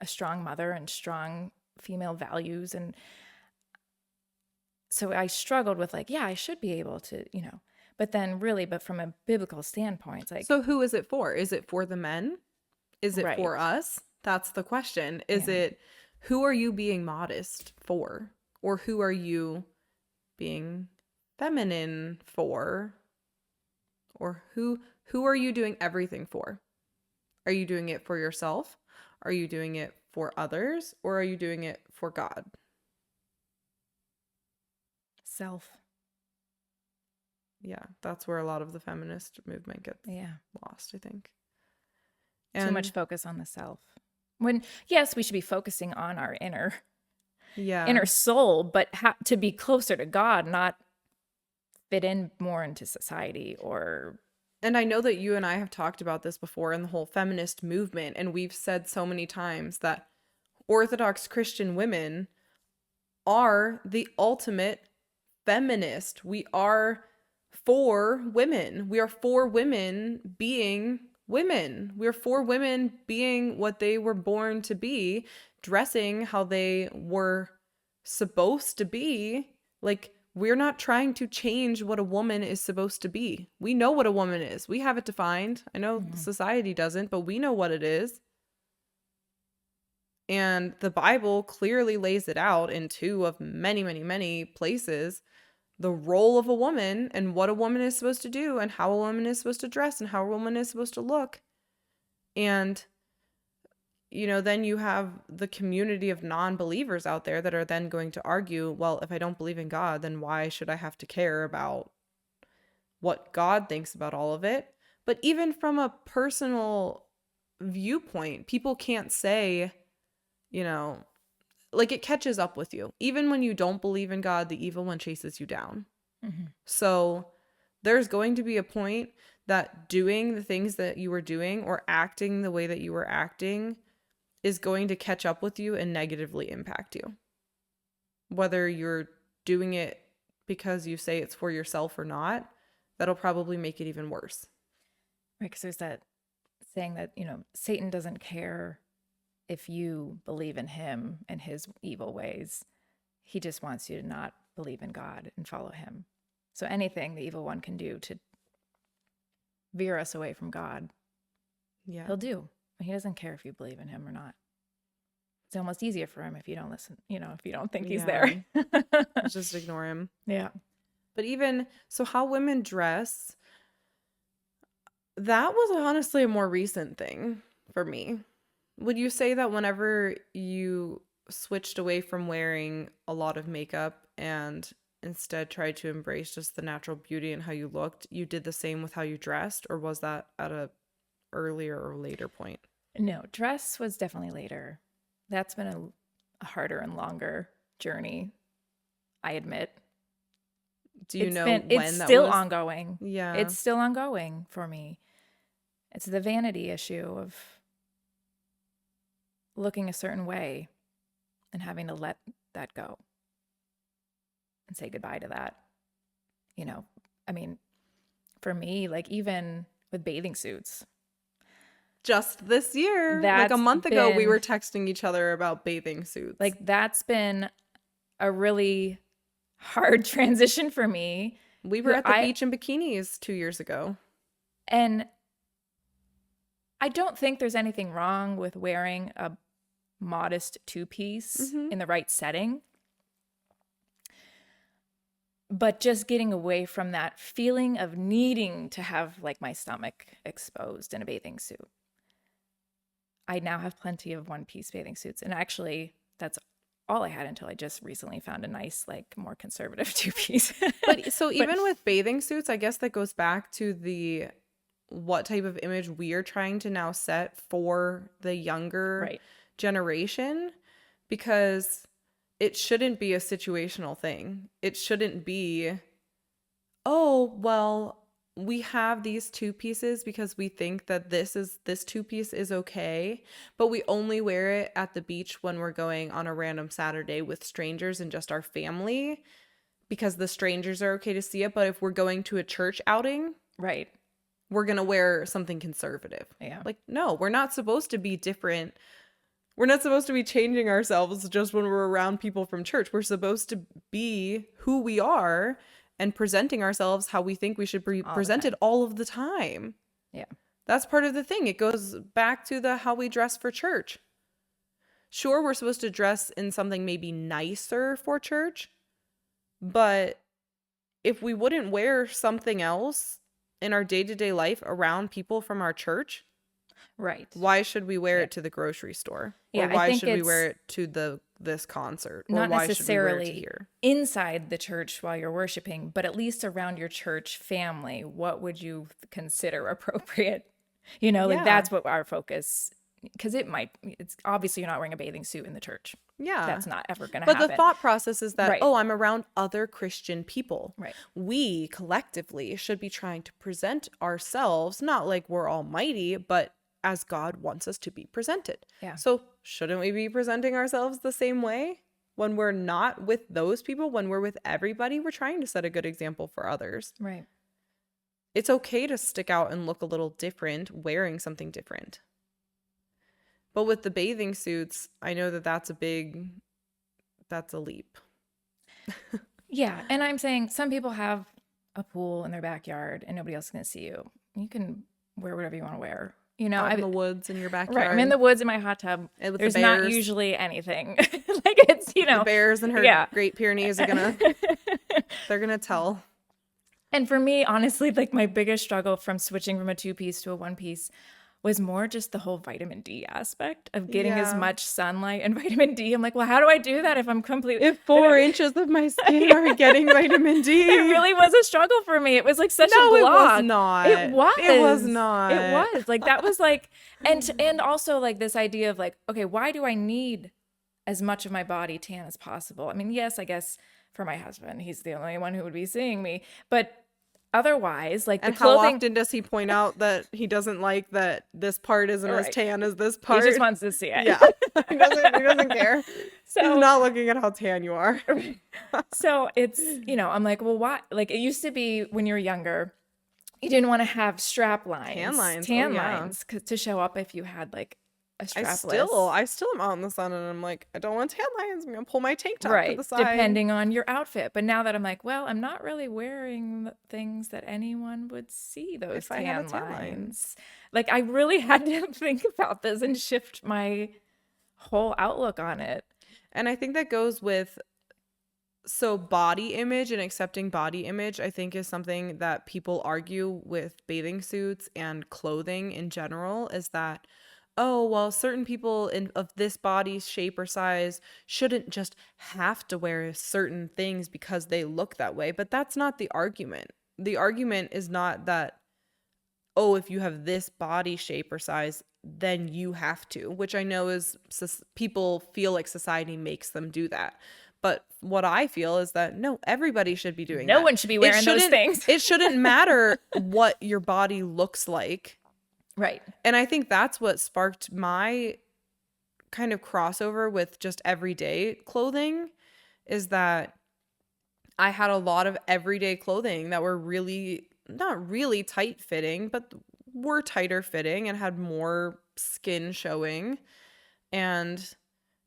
a strong mother and strong female values. And so I struggled with, like, yeah, I should be able to, but then really, but from a biblical standpoint, it's like, So who is it for? Is it for the men? Is it for right. us? That's the question. Is Yeah. it, who are you being modest for? Or who are you being feminine for? Or who are you doing everything for? Are you doing it for yourself? Are you doing it for others? Or are you doing it for God? Self. Yeah, that's where a lot of the feminist movement gets Yeah. lost, I think. Too much focus on the self. When, yes, we should be focusing on our inner soul, but to be closer to God, not fit in more into society. And I know that you and I have talked about this before in the whole feminist movement, and we've said so many times that Orthodox Christian women are the ultimate feminist. We are for women. We are for women being women. We're for women being what they were born to be, dressing how they were supposed to be. Like, we're not trying to change what a woman is supposed to be. We know what a woman is. We have it defined. I know society doesn't, but we know what it is. And the Bible clearly lays it out in two of many, many, many places, the role of a woman and what a woman is supposed to do and how a woman is supposed to dress and how a woman is supposed to look. And, then you have the community of non-believers out there that are then going to argue, well, if I don't believe in God, then why should I have to care about what God thinks about all of it? But even from a personal viewpoint, people can't say, like, it catches up with you. Even when you don't believe in God, the evil one chases you down. Mm-hmm. So there's going to be a point that doing the things that you were doing or acting the way that you were acting is going to catch up with you and negatively impact you. Whether you're doing it because you say it's for yourself or not, that'll probably make it even worse. Right, because there's that saying that, Satan doesn't care if you believe in him and his evil ways. He just wants you to not believe in God and follow him. So anything the evil one can do to veer us away from God, he'll do. He doesn't care if you believe in him or not. It's almost easier for him if you don't listen, if you don't think he's there. Just ignore him. Yeah. But even so, how women dress, that was honestly a more recent thing for me. Would you say that whenever you switched away from wearing a lot of makeup and instead tried to embrace just the natural beauty and how you looked, you did the same with how you dressed, or was that at a earlier or later point? No, dress was definitely later. That's been a harder and longer journey I admit. Do you know it's when that still was? ongoing. Yeah. It's still ongoing for me. It's the vanity issue of looking a certain way and having to let that go and say goodbye to that. You know, I mean, for me, like even with bathing suits, Just this year, like a That's month ago, we been- were texting each other about bathing suits. like that's been a really hard transition for me. we were at the I- beach in bikinis 2 years ago. And I don't think there's anything wrong with wearing a modest two-piece in the right setting. But just getting away from that feeling of needing to have like my stomach exposed in a bathing suit. I now have plenty of one-piece bathing suits. And actually, that's all I had until I just recently found a nice, like more conservative two-piece. But so even with bathing suits, I guess that goes back to the what type of image we are trying to now set for the younger Right. generation, because it shouldn't be a situational thing. It shouldn't be, oh, well, we have these two pieces because we think that this two piece is okay, but we only wear it at the beach when we're going on a random Saturday with strangers and just our family because the strangers are okay to see it. But if we're going to a church outing, Right. we're going to wear something conservative. Yeah. Like, no, we're not supposed to be different. We're not supposed to be changing ourselves just when we're around people from church. We're supposed to be who we are and presenting ourselves how we think we should be presented all of the time. Yeah. That's part of the thing. It goes back to the how we dress for church. Sure, we're supposed to dress in something maybe nicer for church, but if we wouldn't wear something else in our day-to-day life around people from our church, Right. why should we wear it to the grocery store? Yeah, Or I why think should we it's wear it to this concert? Or not why should we wear it to necessarily here? inside the church while you're worshiping, but at least around your church family. What would you consider appropriate? You know, like Yeah. that's what our focus, because it's obviously you're not wearing a bathing suit in the church. Yeah. That's not ever going to But happen. the thought process is that, Right. oh, I'm around other Christian people. Right. We collectively should be trying to present ourselves, not like we're almighty, but as God wants us to be presented. Yeah. So shouldn't we be presenting ourselves the same way? When we're not with those people, when we're with everybody, we're trying to set a good example for others. Right. It's okay to stick out and look a little different wearing something different. But with the bathing suits, I know that that's a leap. Yeah. And I'm saying some people have a pool in their backyard and nobody else is going to see you. You can wear whatever you want to wear. You know, Out in the woods in your backyard. right. I'm in the woods in my hot tub. And with the There's not bears. usually anything. Like it's, you know, The bears and her yeah. Great Pyrenees are they're gonna tell. And for me, honestly, like my biggest struggle from switching from a two-piece to a one-piece was more just the whole vitamin D aspect of getting as Yeah. much sunlight and vitamin D. I'm like, well, how do I do that if I'm completely... If 4 inches of my skin are getting vitamin D. It really was a struggle for me. It was like such a No, it block. was not. It was. It was not. It was. Like that was like, and also like this idea of like, okay, why do I need as much of my body tan as possible? I mean, yes, I guess for my husband, he's the only one who would be seeing me, but otherwise, like And the how clothing, often does he point out that he doesn't like that this part isn't as Right. tan as this he part? just wants to see it. Yeah. he doesn't care. So- He's not looking at how tan you are. So it's, you know, I'm like, well, why? Like it used to be when you were younger, you didn't want to have strap lines, Tan lines. lines to show up if you had like a I strapless. still am out in the sun and I'm like, I don't want tan lines. I'm gonna pull my tank top to Right, the side. depending on your outfit. But now that I'm like, well, I'm not really wearing the things that anyone would see those If I had tan a tan line. lines. Like I really had to think about this and shift my whole outlook on it. And I think that goes with, so body image and accepting body image, I think, is something that people argue with bathing suits and clothing in general, is that, oh, well, certain people of this body shape or size shouldn't just have to wear certain things because they look that way. But that's not the argument. The argument is not that, oh, if you have this body shape or size, then you have to, which I know is people feel like society makes them do that. But what I feel is that no, everybody should be doing No that. one should be wearing those things. It shouldn't matter what your body looks like. Right. And I think that's what sparked my kind of crossover with just everyday clothing, is that I had a lot of everyday clothing that were really, not really tight fitting, but were tighter fitting and had more skin showing. And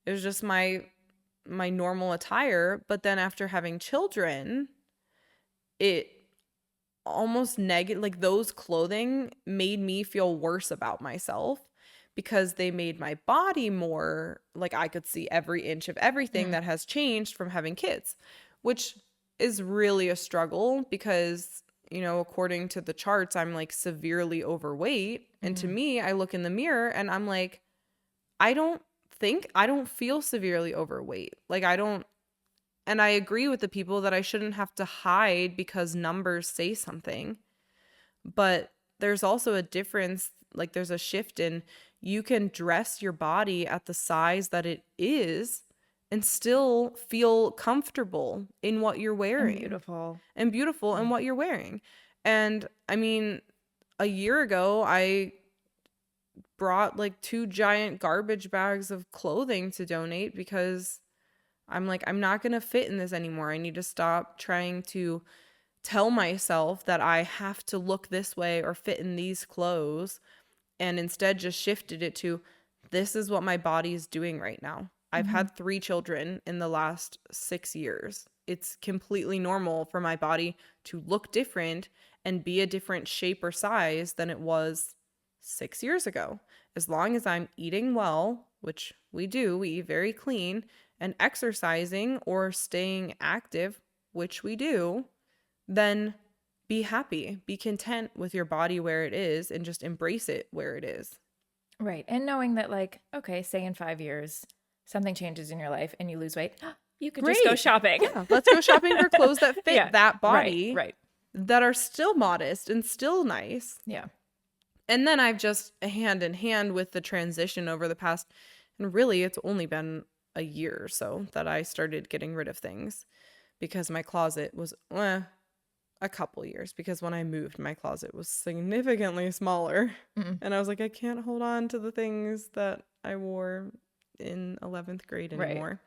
it was just my normal attire. But then after having children, it almost negative, like those clothing made me feel worse about myself, because they made my body more like I could see every inch of everything that has changed from having kids, which is really a struggle because, you know, according to the charts, I'm like severely overweight. And to me, I look in the mirror and I'm like, I don't feel severely overweight. Like and I agree with the people that I shouldn't have to hide because numbers say something. But there's also a difference, like there's a shift in, you can dress your body at the size that it is and still feel comfortable in what you're wearing. And beautiful in what you're wearing. And I mean, a year ago, I brought like 2 giant garbage bags of clothing to donate because I'm like, I'm not going to fit in this anymore. I need to stop trying to tell myself that I have to look this way or fit in these clothes, and instead just shifted it to, this is what my body is doing right now. I've had 3 children in the last 6 years. It's completely normal for my body to look different and be a different shape or size than it was 6 years ago. As long as I'm eating well, which we do, we eat very clean, and exercising or staying active, which we do, then be happy, be content with your body where it is, and just embrace it where it is. Right. And knowing that, like, okay, say in 5 years, something changes in your life and you lose weight, you could just go shopping. Yeah, let's go shopping for clothes that fit that body, right, that are still modest and still nice. Yeah. And then I've just hand in hand with the transition over the past, and really it's only been a year or so that I started getting rid of things, because my closet was a couple years, because when I moved, my closet was significantly smaller. And I was like, I can't hold on to the things that I wore in 11th grade anymore.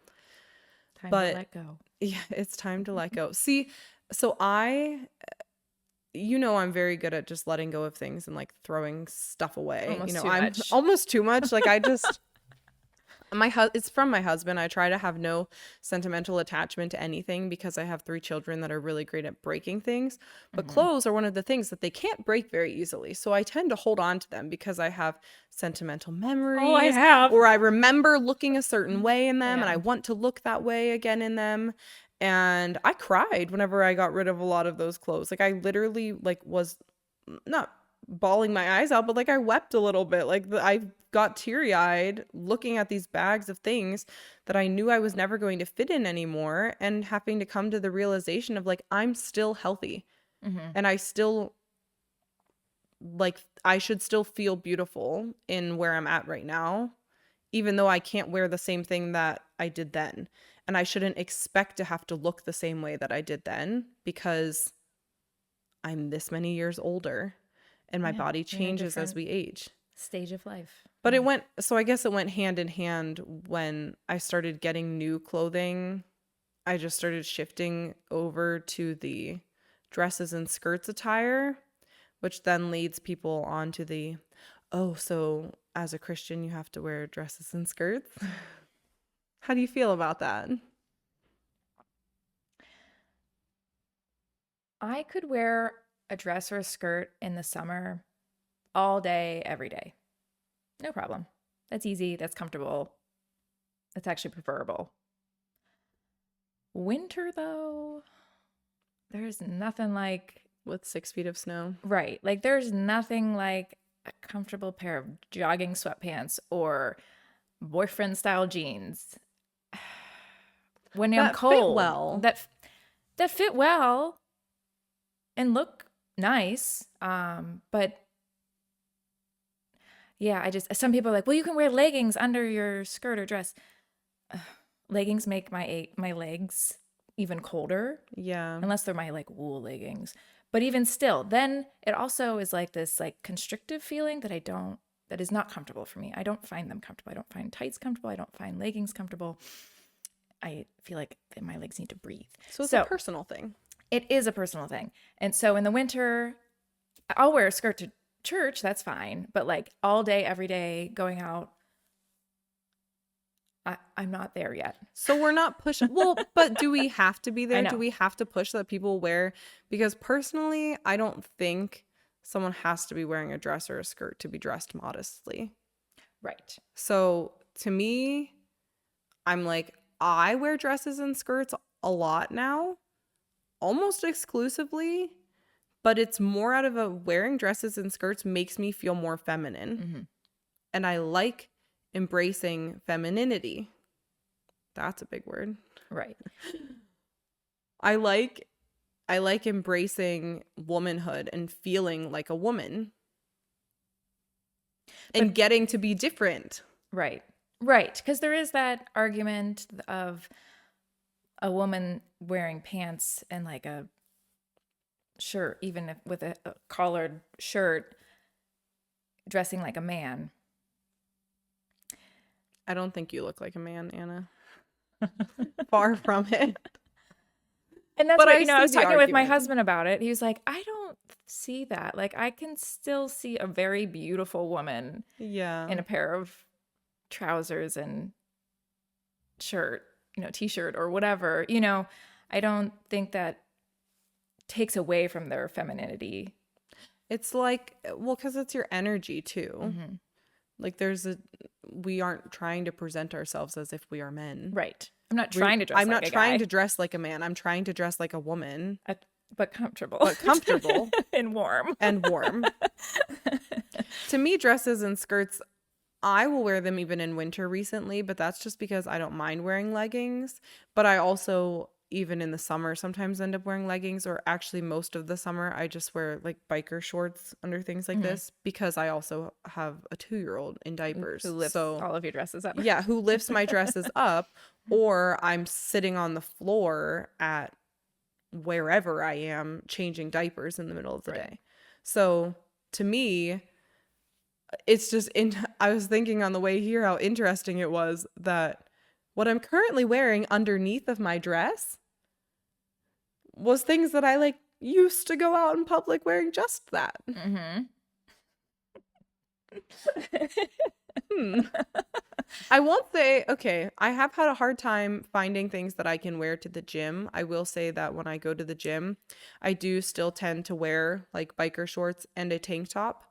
Time to let go. Yeah, it's time to let go. See, so I'm very good at just letting go of things and like throwing stuff away. I'm almost too much. Like I just it's from my husband. I try to have no sentimental attachment to anything because I have 3 children that are really great at breaking things. But clothes are one of the things that they can't break very easily. So I tend to hold on to them because I have sentimental memories. Oh, I have. Or I remember looking a certain way in them, and I want to look that way again in them. And I cried whenever I got rid of a lot of those clothes. Like I literally was not bawling my eyes out, but like I wept a little bit. Like I got teary-eyed looking at these bags of things that I knew I was never going to fit in anymore, and having to come to the realization of like, I'm still healthy and I still I should still feel beautiful in where I'm at right now, even though I can't wear the same thing that I did then. And I shouldn't expect to have to look the same way that I did then, because I'm this many years older and my body changes as we age. Stage of life. But I guess it went hand in hand when I started getting new clothing. I just started shifting over to the dresses and skirts attire, which then leads people on to the, so as a Christian, you have to wear dresses and skirts. How do you feel about that? I could wear a dress or a skirt in the summer all day, every day. No problem. That's easy. That's comfortable. That's actually preferable. Winter, though, there's nothing like... With 6 feet of snow. Right. Like there's nothing like a comfortable pair of jogging sweatpants or boyfriend style jeans. When I'm cold. That fit well and look nice. But yeah, some people are like, well, you can wear leggings under your skirt or dress. leggings make my legs even colder, Yeah. unless they're my like wool leggings. But even still, then it also is like this like constrictive feeling that is not comfortable for me. I don't find them comfortable. I don't find tights comfortable. I don't find leggings comfortable. I feel like my legs need to breathe. So it's a personal thing. It is a personal thing. And so in the winter, I'll wear a skirt to church. That's fine. But like all day, every day, going out, I'm not there yet. So we're not pushing. Well, but do we have to be there? know. Do we have to push that people wear? Because personally, I don't think someone has to be wearing a dress or a skirt to be dressed modestly. Right. So to me, I'm like, I wear dresses and skirts a lot now, almost exclusively, but it's more out of a wearing dresses and skirts makes me feel more feminine. Mm-hmm. And I like embracing femininity. That's a big word. Right. I like embracing womanhood and feeling like a woman and getting to be different. Right. Right. Because there is that argument of a woman wearing pants and like a shirt, even if with a collared shirt, dressing like a man. I don't think you look like a man, Anna. Far from it. And that's But what, I I was see the talking with my argument. husband about it. He was like, I don't see that. Like, I can still see a very beautiful woman Yeah. in a pair of trousers and shirt, t-shirt or whatever. I don't think that takes away from their femininity. It's like, well, because it's your energy too. Mm-hmm. Like we aren't trying to present ourselves as if we are men. Right. I'm not trying to dress I'm like not a trying guy, to dress like a man. I'm trying to dress like a woman. but comfortable. But comfortable. And warm. And warm. To me, dresses and skirts, I will wear them even in winter recently, but that's just because I don't mind wearing leggings. But I also, even in the summer, sometimes end up wearing leggings, or actually most of the summer, I just wear like biker shorts under things like this because I also have a 2-year-old in diapers. Who lifts all of your dresses up. Yeah, who lifts my dresses up, or I'm sitting on the floor at wherever I am changing diapers in the middle of the day. So to me, it's just I was thinking on the way here how interesting it was that what I'm currently wearing underneath of my dress was things that I like used to go out in public wearing just that. Mm-hmm. I won't say, okay, I have had a hard time finding things that I can wear to the gym. I will say that when I go to the gym, I do still tend to wear like biker shorts and a tank top.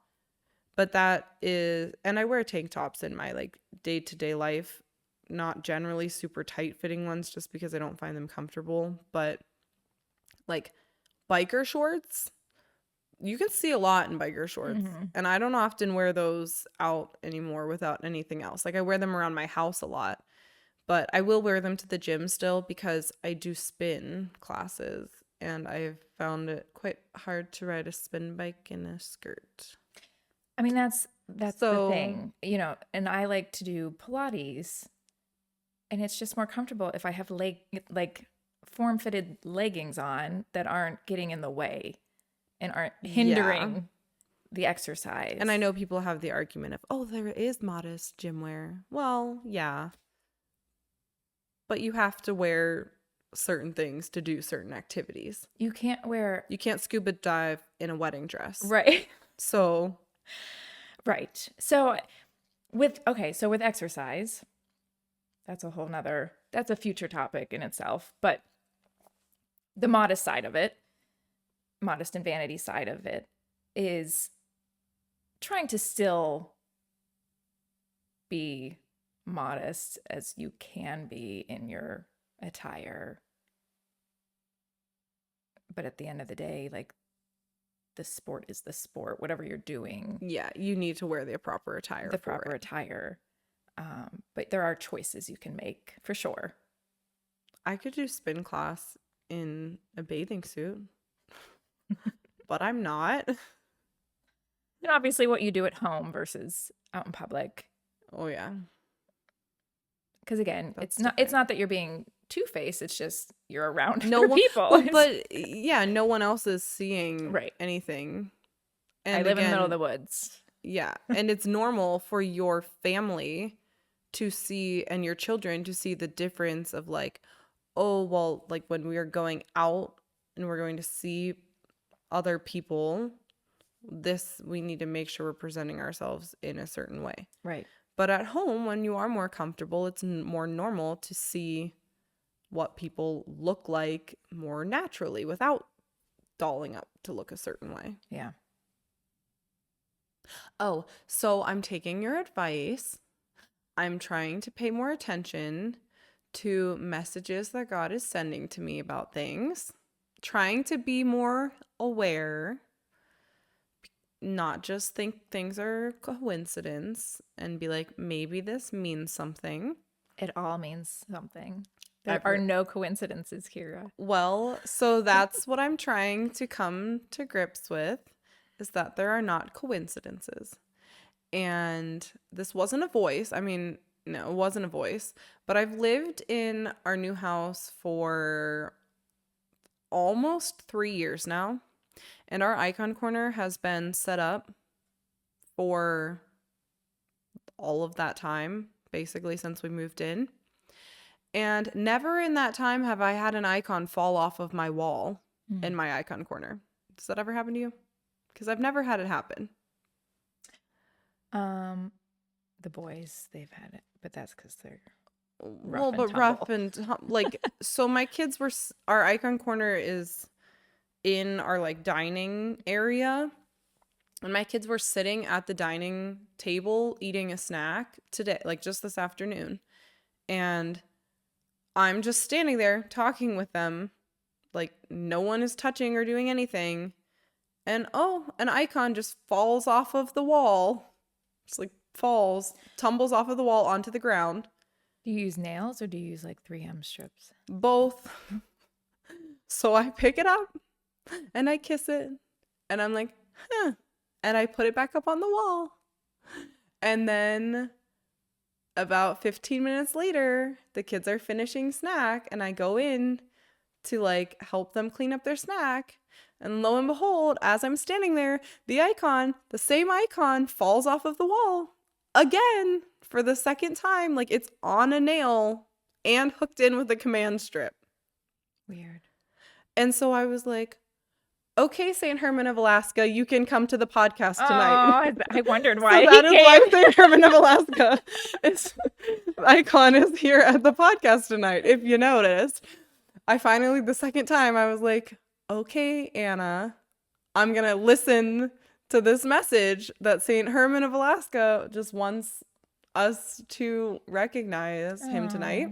But and I wear tank tops in my like day-to-day life, not generally super tight fitting ones just because I don't find them comfortable. But like biker shorts, you can see a lot in biker shorts. Mm-hmm. And I don't often wear those out anymore without anything else. Like I wear them around my house a lot, but I will wear them to the gym still because I do spin classes and I've found it quite hard to ride a spin bike in a skirt. I mean, that's the thing, and I like to do Pilates, and it's just more comfortable if I have like form-fitted leggings on that aren't getting in the way and aren't hindering the exercise. And I know people have the argument of, oh, there is modest gym wear. Well, yeah. But you have to wear certain things to do certain activities. You can't scuba dive in a wedding dress. Right. So. Right. So with exercise, that's a future topic in itself, but the modest and vanity side of it is trying to still be modest as you can be in your attire. But at the end of the day, like, the sport is the sport, whatever you're doing. Yeah, you need to wear the proper attire. But there are choices you can make for sure. I could do spin class in a bathing suit, but I'm not. And obviously what you do at home versus out in public. Oh, yeah. Because again, That's it's not that you're being two-faced, it's just you're around no other one, people. well, but yeah, no one else is seeing Right. anything. I And live in the middle of again, the woods. yeah, and it's normal for your family to see and your children to see the difference of like, oh, well, like when we are going out and we're going to see other people, this we need to make sure we're presenting ourselves in a certain way. Right. But at home, when you are more comfortable, it's more normal to see what people look like more naturally without dolling up to look a certain way. Yeah. Oh, so I'm taking your advice. I'm trying to pay more attention to messages that God is sending to me about things, trying to be more aware, not just think things are coincidence and be like, maybe this means something. It all means something. There Every- are no coincidences, Kyra. Well, so that's what I'm trying to come to grips with, is that there are not coincidences. And this wasn't a voice. I mean, no, it wasn't a voice. But I've lived in our new house for almost 3 years now. And our icon corner has been set up for all of that time, basically since we moved in. And never in that time have I had an icon fall off of my wall in my icon corner. Does that ever happen to you? Because I've never had it happen. The boys, they've had it, but that's because they're Well, and but tumble. rough and like, so my kids were, our icon corner is in our like dining area. And my kids were sitting at the dining table eating a snack today, like just this afternoon. And I'm just standing there talking with them, like no one is touching or doing anything. And oh, an icon just falls off of the wall. Just like falls, tumbles off of the wall onto the ground. Do you use nails or do you use like 3M strips? Both. So I pick it up and I kiss it. And I'm like, huh. And I put it back up on the wall. And then about 15 minutes later, the kids are finishing snack and I go in to like help them clean up their snack. And lo and behold, as I'm standing there, the same icon falls off of the wall again for the second time. Like it's on a nail and hooked in with a command strip. Weird. And so I was like, okay, St. Herman of Alaska, you can come to the podcast tonight. Oh, I wondered why So that is why he came. St. Herman of Alaska icon is here at the podcast tonight, if you noticed. I finally, the second time, I was like, okay, Anna, I'm going to listen to this message that St. Herman of Alaska just wants us to recognize him tonight.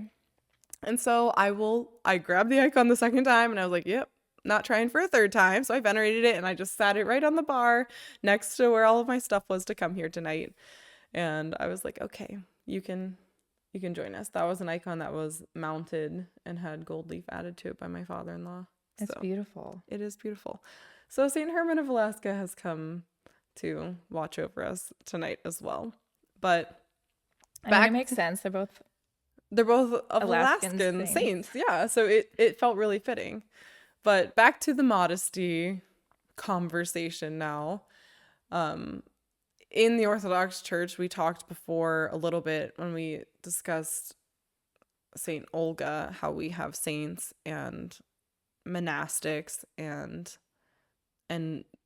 And so I grabbed the icon the second time and I was like, yep, not trying for a third time. So I venerated it and I just sat it right on the bar next to where all of my stuff was to come here tonight. And I was like, okay, you can join us. That was an icon that was mounted and had gold leaf added to it by my father-in-law. That's So beautiful. it is beautiful. So St. Herman of Alaska has come to watch over us tonight as well. But I mean, it makes sense. They're both of Alaskan saints. Yeah. So it felt really fitting. But back to the modesty conversation now. In the Orthodox Church, we talked before a little bit when we discussed Saint Olga, how we have saints and monastics and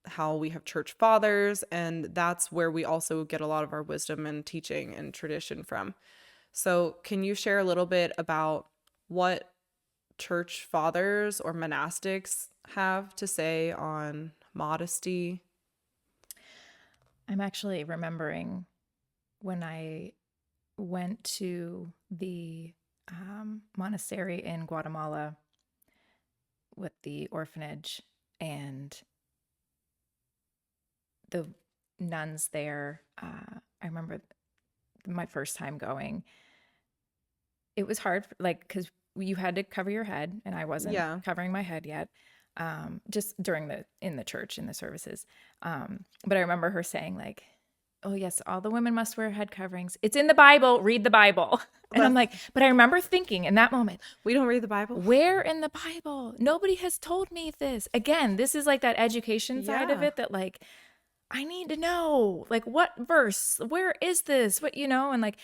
how we have church fathers, and that's where we also get a lot of our wisdom and teaching and tradition from. So can you share a little bit about what church fathers or monastics have to say on modesty? I'm actually remembering when I went to the monastery in Guatemala with the orphanage, and the nuns there, I remember my first time going. It was hard, like, because you had to cover your head, and I wasn't covering my head yet, just in the church, in the services. But I remember her saying, like, oh yes, all the women must wear head coverings. It's in the Bible. Read the Bible. And I'm like, but I remember thinking in that moment, We don't read the Bible. where in the Bible? Nobody has told me this. Again, this is like that education side of Yeah. it that like, I need to know, like, what verse? Where is this? What, and like,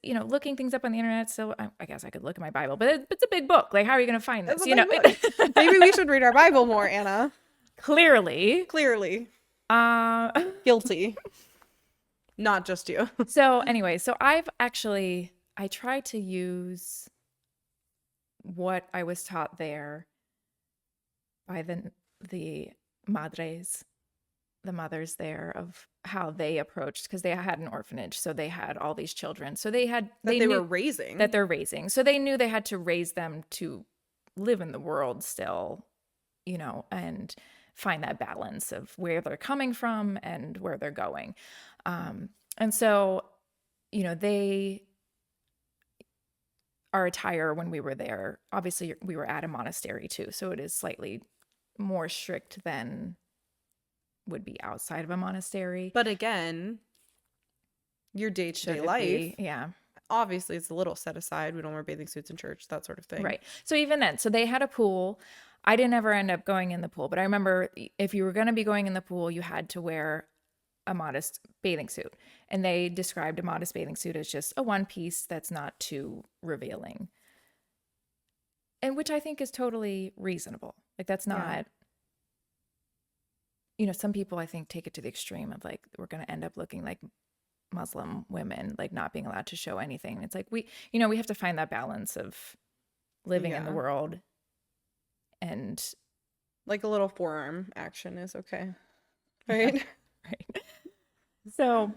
looking things up on the internet. So I guess I could look at my Bible, but it's a big book. Like, how are you going to find this? It's a big book. Maybe we should read our Bible more, Anna. Clearly. Guilty. Not just you. So anyway, so I try to use what I was taught there by the madres, the mothers there, of how they approached, because they had an orphanage, so they had all these children, so they were raising. that they're raising, so they knew they had to raise them to live in the world still, and find that balance of where they're coming from and where they're going. And so, our attire when we were there, obviously we were at a monastery too, so it is slightly more strict than would be outside of a monastery. But again, your day-to-day life, yeah, obviously it's a little set aside. We don't wear bathing suits in church, that sort of thing. Right. So even then, so they had a pool. I didn't ever end up going in the pool, but I remember if you were going to be going in the pool, you had to wear a modest bathing suit. And they described a modest bathing suit as just a one piece that's not too revealing. And which I think is totally reasonable. Like, that's not, some people I think take it to the extreme of like, we're going to end up looking like Muslim women, like not being allowed to show anything. It's like, we have to find that balance of living in the world, and like a little forearm action is okay. Right. Right. So,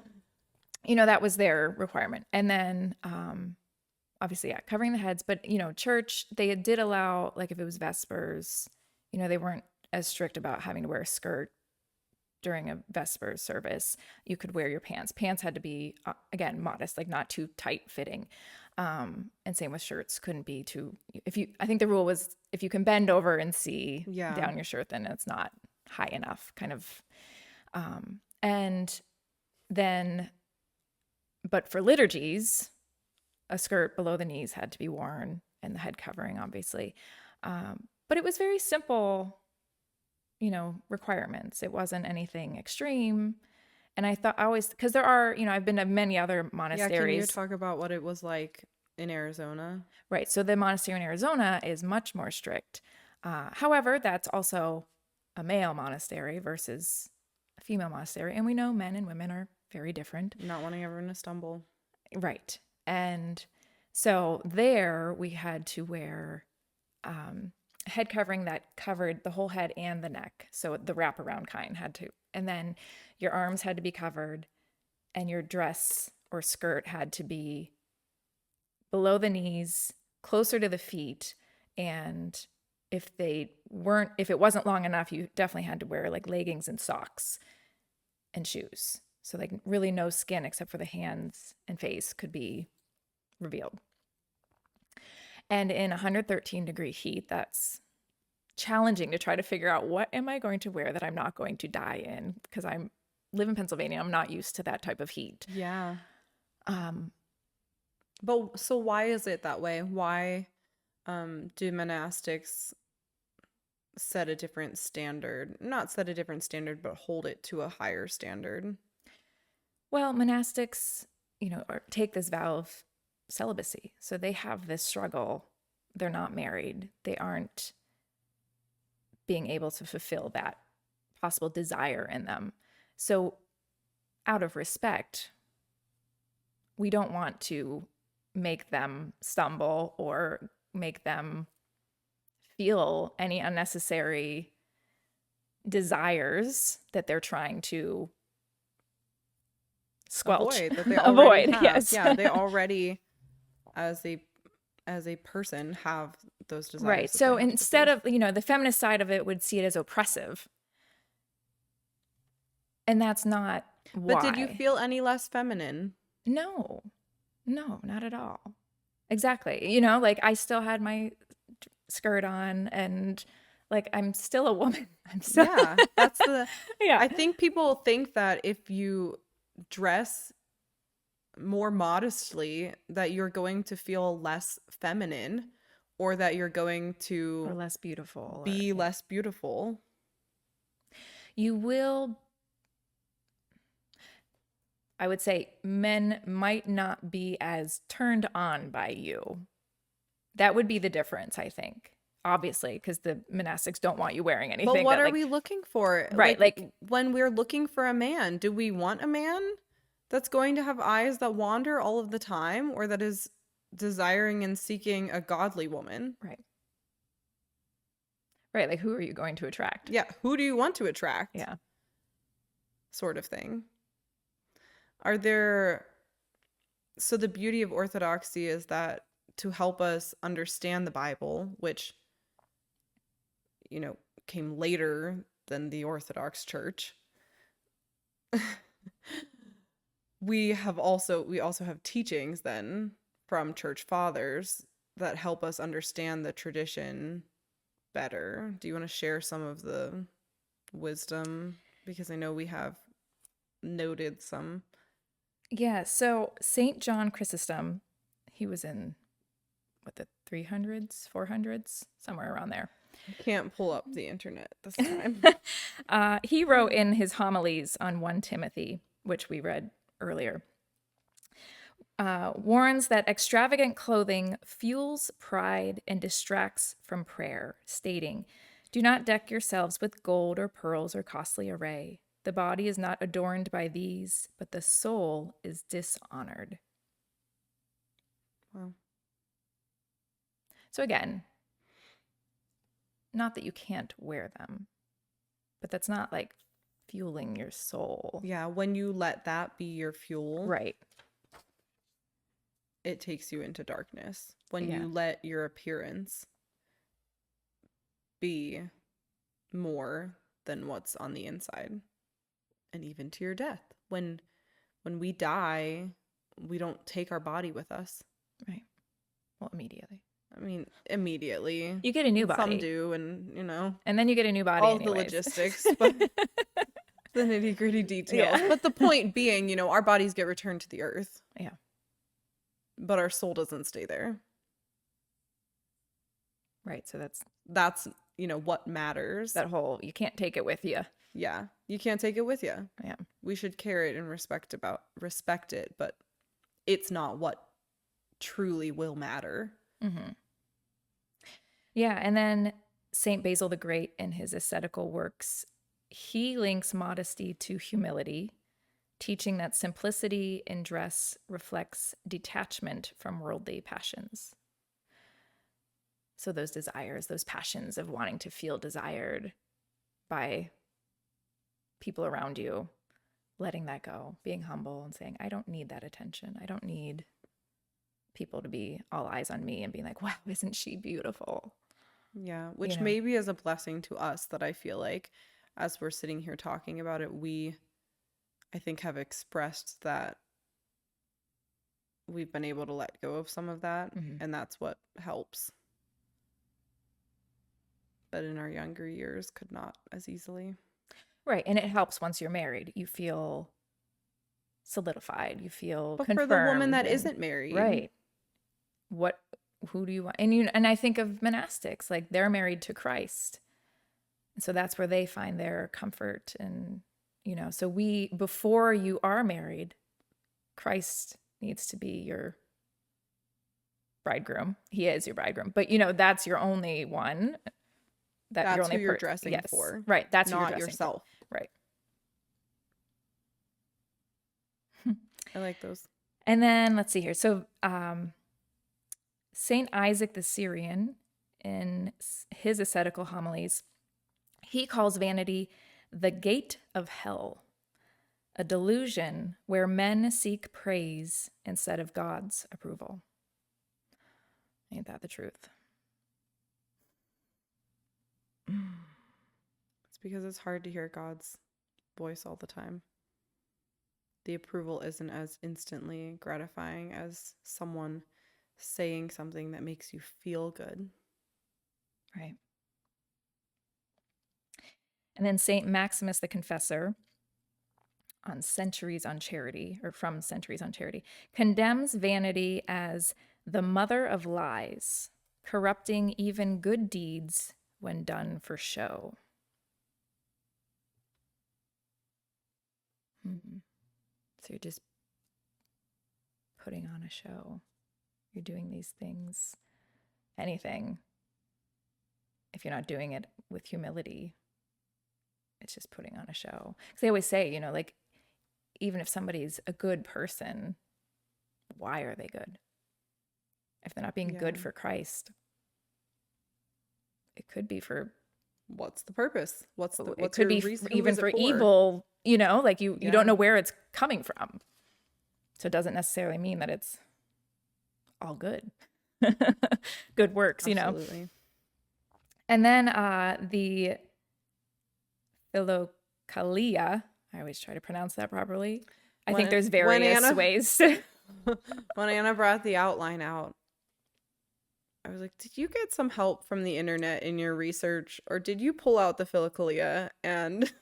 that was their requirement. And then, obviously, covering the heads, but, church, they did allow, like if it was Vespers, they weren't as strict about having to wear a skirt during a Vespers service. You could wear your pants. Pants had to be, again, modest, like not too tight fitting. And same with shirts, couldn't be too, I think the rule was if you can bend over and see down your shirt, then it's not high enough, kind of. And then, but for liturgies, a skirt below the knees had to be worn, and the head covering, obviously. But it was very simple, requirements. It wasn't anything extreme. And I thought because there are, I've been to many other monasteries. Yeah, can you talk about what it was like in Arizona? Right. So the monastery in Arizona is much more strict. However, that's also a male monastery versus a female monastery. And we know men and women are very different. Not wanting everyone to stumble. Right. And so there we had to wear head covering that covered the whole head and the neck. So the wraparound kind had to, and then your arms had to be covered, and your dress or skirt had to be below the knees, closer to the feet. And if it wasn't long enough, you definitely had to wear like leggings and socks and shoes. So like really no skin except for the hands and face could be revealed. And in 113-degree heat, that's challenging to try to figure out, what am I going to wear that I'm not going to die in? Because I live in Pennsylvania. I'm not used to that type of heat. Yeah. But so why is it that way? Why do monastics set a different standard? Not set a different standard, but hold it to a higher standard? Well, monastics, take this vow of celibacy. So they have this struggle. They're not married. They aren't being able to fulfill that possible desire in them. So out of respect, we don't want to make them stumble or make them feel any unnecessary desires that they're trying to squelch. Avoid, that they avoid, have. yes. Yeah, they already, as a person, have those desires. Right. So instead of, the feminist side of it would see it as oppressive. And that's not why. But did you feel any less feminine? No, not at all. Exactly. Like I still had my skirt on, and like I'm still a woman. I'm still Yeah, that's the. yeah. I think people think that if you dress more modestly, that you're going to feel less feminine, or that you're going Or to less beautiful. be less beautiful. You will, I would say, men might not be as turned on by you. That would be the difference, I think. Obviously, because the monastics don't want you wearing anything. But what that, are like, we looking for? Right, like- when we're looking for a man, do we want a man that's going to have eyes that wander all of the time, or that is desiring and seeking a godly woman? Right. Right, like who are you going to attract? Yeah, who do you want to attract? Yeah. Sort of thing. So the beauty of Orthodoxy is that to help us understand the Bible, which, came later than the Orthodox Church, we also have teachings then from church fathers that help us understand the tradition better. Do you want to share some of the wisdom? Because I know we have noted some. Yeah, so St. John Chrysostom, he was in, the 300s, 400s, somewhere around there. Can't pull up the internet this time. He wrote in his homilies on 1 Timothy, which we read earlier, warns that extravagant clothing fuels pride and distracts from prayer, stating, "Do not deck yourselves with gold or pearls or costly array. The body is not adorned by these, but the soul is dishonored." Wow. So again, not that you can't wear them, but that's not like fueling your soul. Yeah, when you let that be your fuel, Right. it takes you into darkness. When Yeah. you let your appearance be more than what's on the inside, and even to your death. When we die, we don't take our body with us. Right. Well, immediately. I mean, immediately. You get a new Some body. do, and And then you get a new body all anyways. the logistics, but the nitty-gritty details. Yeah. But the point being, our bodies get returned to the earth. Yeah. But our soul doesn't stay there. Right. So that's what matters. that whole, you can't take it with you. Yeah. You can't take it with you. Yeah. We should care it and respect it, but it's not what truly will matter. Mm-hmm. Yeah. And then St. Basil the Great, in his ascetical works, he links modesty to humility, teaching that simplicity in dress reflects detachment from worldly passions. So those desires, those passions of wanting to feel desired by people around you, letting that go, being humble and saying, I don't need that attention. I don't need people to be all eyes on me and being like, wow, isn't she beautiful? Yeah, which maybe is a blessing to us, that I feel like as we're sitting here talking about it, I think have expressed that we've been able to let go of some of that, and that's what helps. But in our younger years, could not as easily. Right. And it helps once you're married. You feel solidified. You feel But confirmed. for the woman that isn't married. Right. Who do you want? And I think of monastics, like they're married to Christ. And so that's where they find their comfort. And, so before you are married, Christ needs to be your bridegroom. He is your bridegroom. But, that's your only one. That's who you're dressing for. Right. That's not who you're dressing yourself. For. Right. I like those. And then let's see here. So St. Isaac the Syrian, in his ascetical homilies, he calls vanity the gate of hell, a delusion where men seek praise instead of God's approval. Ain't that the truth? It's because it's hard to hear God's voice all the time. The approval isn't as instantly gratifying as someone saying something that makes you feel good. Right. And then St. Maximus the Confessor, on Centuries on Charity, or from Centuries on Charity, condemns vanity as the mother of lies, corrupting even good deeds when done for show. So you're just putting on a show. You're doing these things, anything. If you're not doing it with humility, it's just putting on a show. Because they always say, like, even if somebody's a good person, why are they good? If they're not being good for Christ, it could be for... What's the purpose? What's it could your be reason? even for evil, like you don't know where it's coming from. So it doesn't necessarily mean that it's all good. Good works, Absolutely. And then the Philokalia, I always try to pronounce that properly. I think there's various ways. When Anna brought the outline out, I was like, did you get some help from the internet in your research, or did you pull out the Philokalia and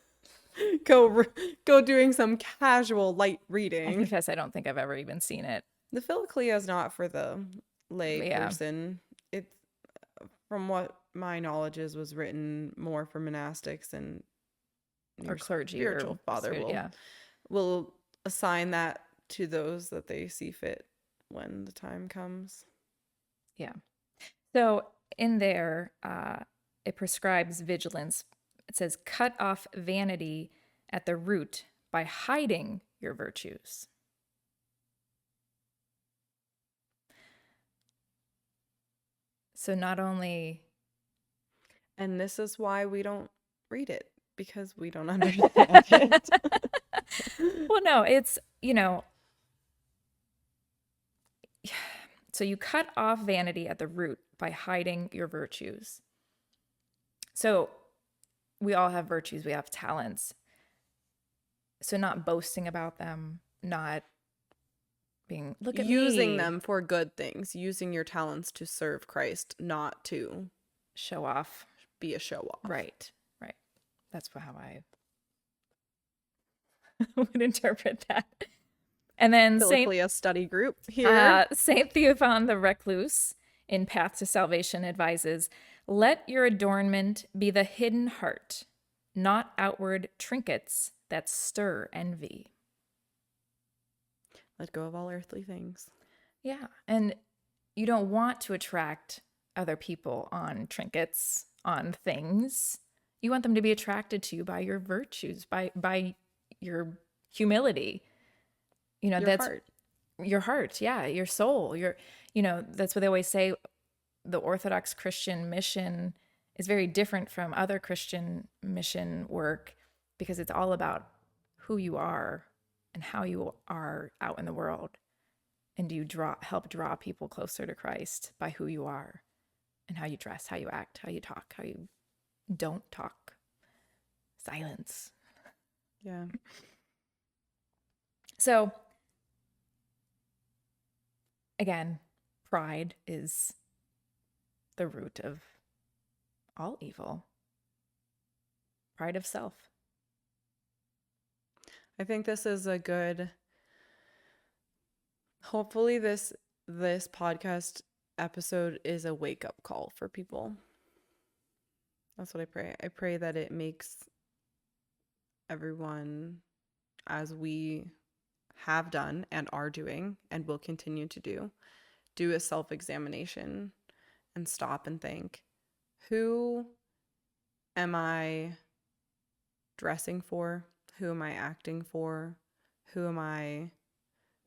go doing some casual light reading? I confess I don't think I've ever even seen it. The Philokalia is not for the lay person. It's, from what my knowledge is, was written more for monastics and or clergy. Spiritual father will assign that to those that they see fit when the time comes. Yeah. So in there, it prescribes vigilance. It says, cut off vanity at the root by hiding your virtues. So not only... And this is why we don't read it, because we don't understand it. Well, no, it's, so you cut off vanity at the root by hiding your virtues. So we all have virtues, we have talents. So not boasting about them, not being, look at using me. them for good things, using your talents to serve Christ, not to show off, be a show off. Right. That's how I would interpret that. And then Philokalia study group here. Saint Theophan the Recluse in Path to Salvation advises, let your adornment be the hidden heart, not outward trinkets that stir envy. Let go of all earthly things. Yeah. And you don't want to attract other people on trinkets, on things. You want them to be attracted to you by your virtues, by your humility. That's heart. Your heart, yeah, your soul. That's what they always say. The Orthodox Christian mission is very different from other Christian mission work because it's all about who you are and how you are out in the world. And do you help draw people closer to Christ by who you are and how you dress, how you act, how you talk, how you don't talk. Silence. Yeah. So, again, pride is the root of all evil. Pride of self. I think this is a good, hopefully this podcast episode is a wake-up call for people. That's what I pray. I pray that it makes everyone, as we have done and are doing and will continue to do a self-examination and stop and think, who am I dressing for? Who am I acting for? Who am I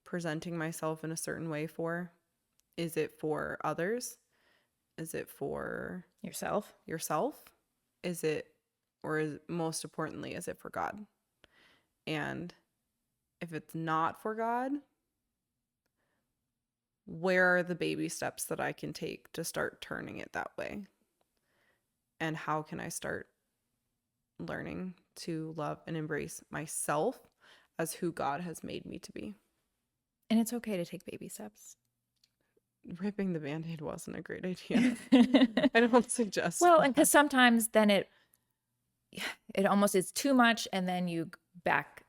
presenting myself in a certain way for? Is it for others? Is it for yourself? Is it, or is, most importantly, is it for God? And if it's not for God, where are the baby steps that I can take to start turning it that way? And how can I start learning to love and embrace myself as who God has made me to be? And it's okay to take baby steps. Ripping the Band-Aid wasn't a great idea. I don't suggest. Well, and because sometimes then it almost is too much, and then you back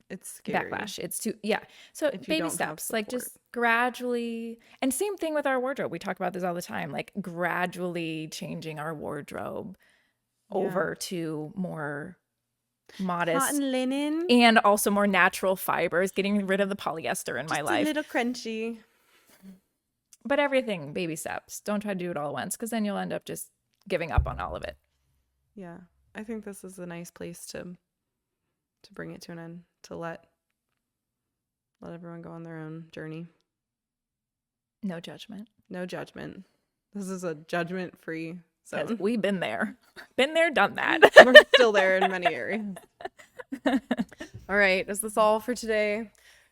It's scary. backlash. It's too, yeah. So If you baby don't have steps, like support. just gradually, and same thing with our wardrobe. We talk about this all the time, like gradually changing our wardrobe over to more modest Cotton linen. and also more natural fibers, getting rid of the polyester in my Just a life. little crunchy. But everything, baby steps. Don't try to do it all at once, because then you'll end up just giving up on all of it. Yeah. I think this is a nice place to bring it to an end, to let everyone go on their own journey. No judgment. No judgment. This is a judgment-free Because zone. we've been there. Been there, done that. We're still there in many areas. All right. Is this all for today?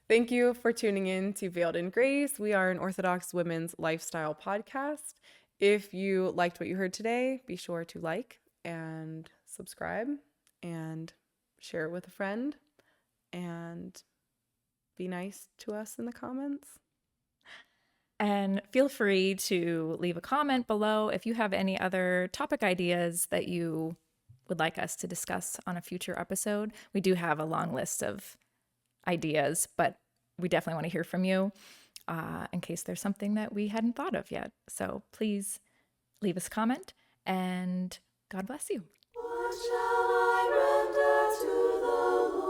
Thank you for tuning in to Veiled in Grace. We are an Orthodox women's lifestyle podcast. If you liked what you heard today, be sure to like and subscribe and share it with a friend and be nice to us in the comments. And feel free to leave a comment below if you have any other topic ideas that you would like us to discuss on a future episode. We do have a long list of ideas, but we definitely want to hear from you in case there's something that we hadn't thought of yet. So please leave us a comment, and God bless you. What shall I render to the Lord?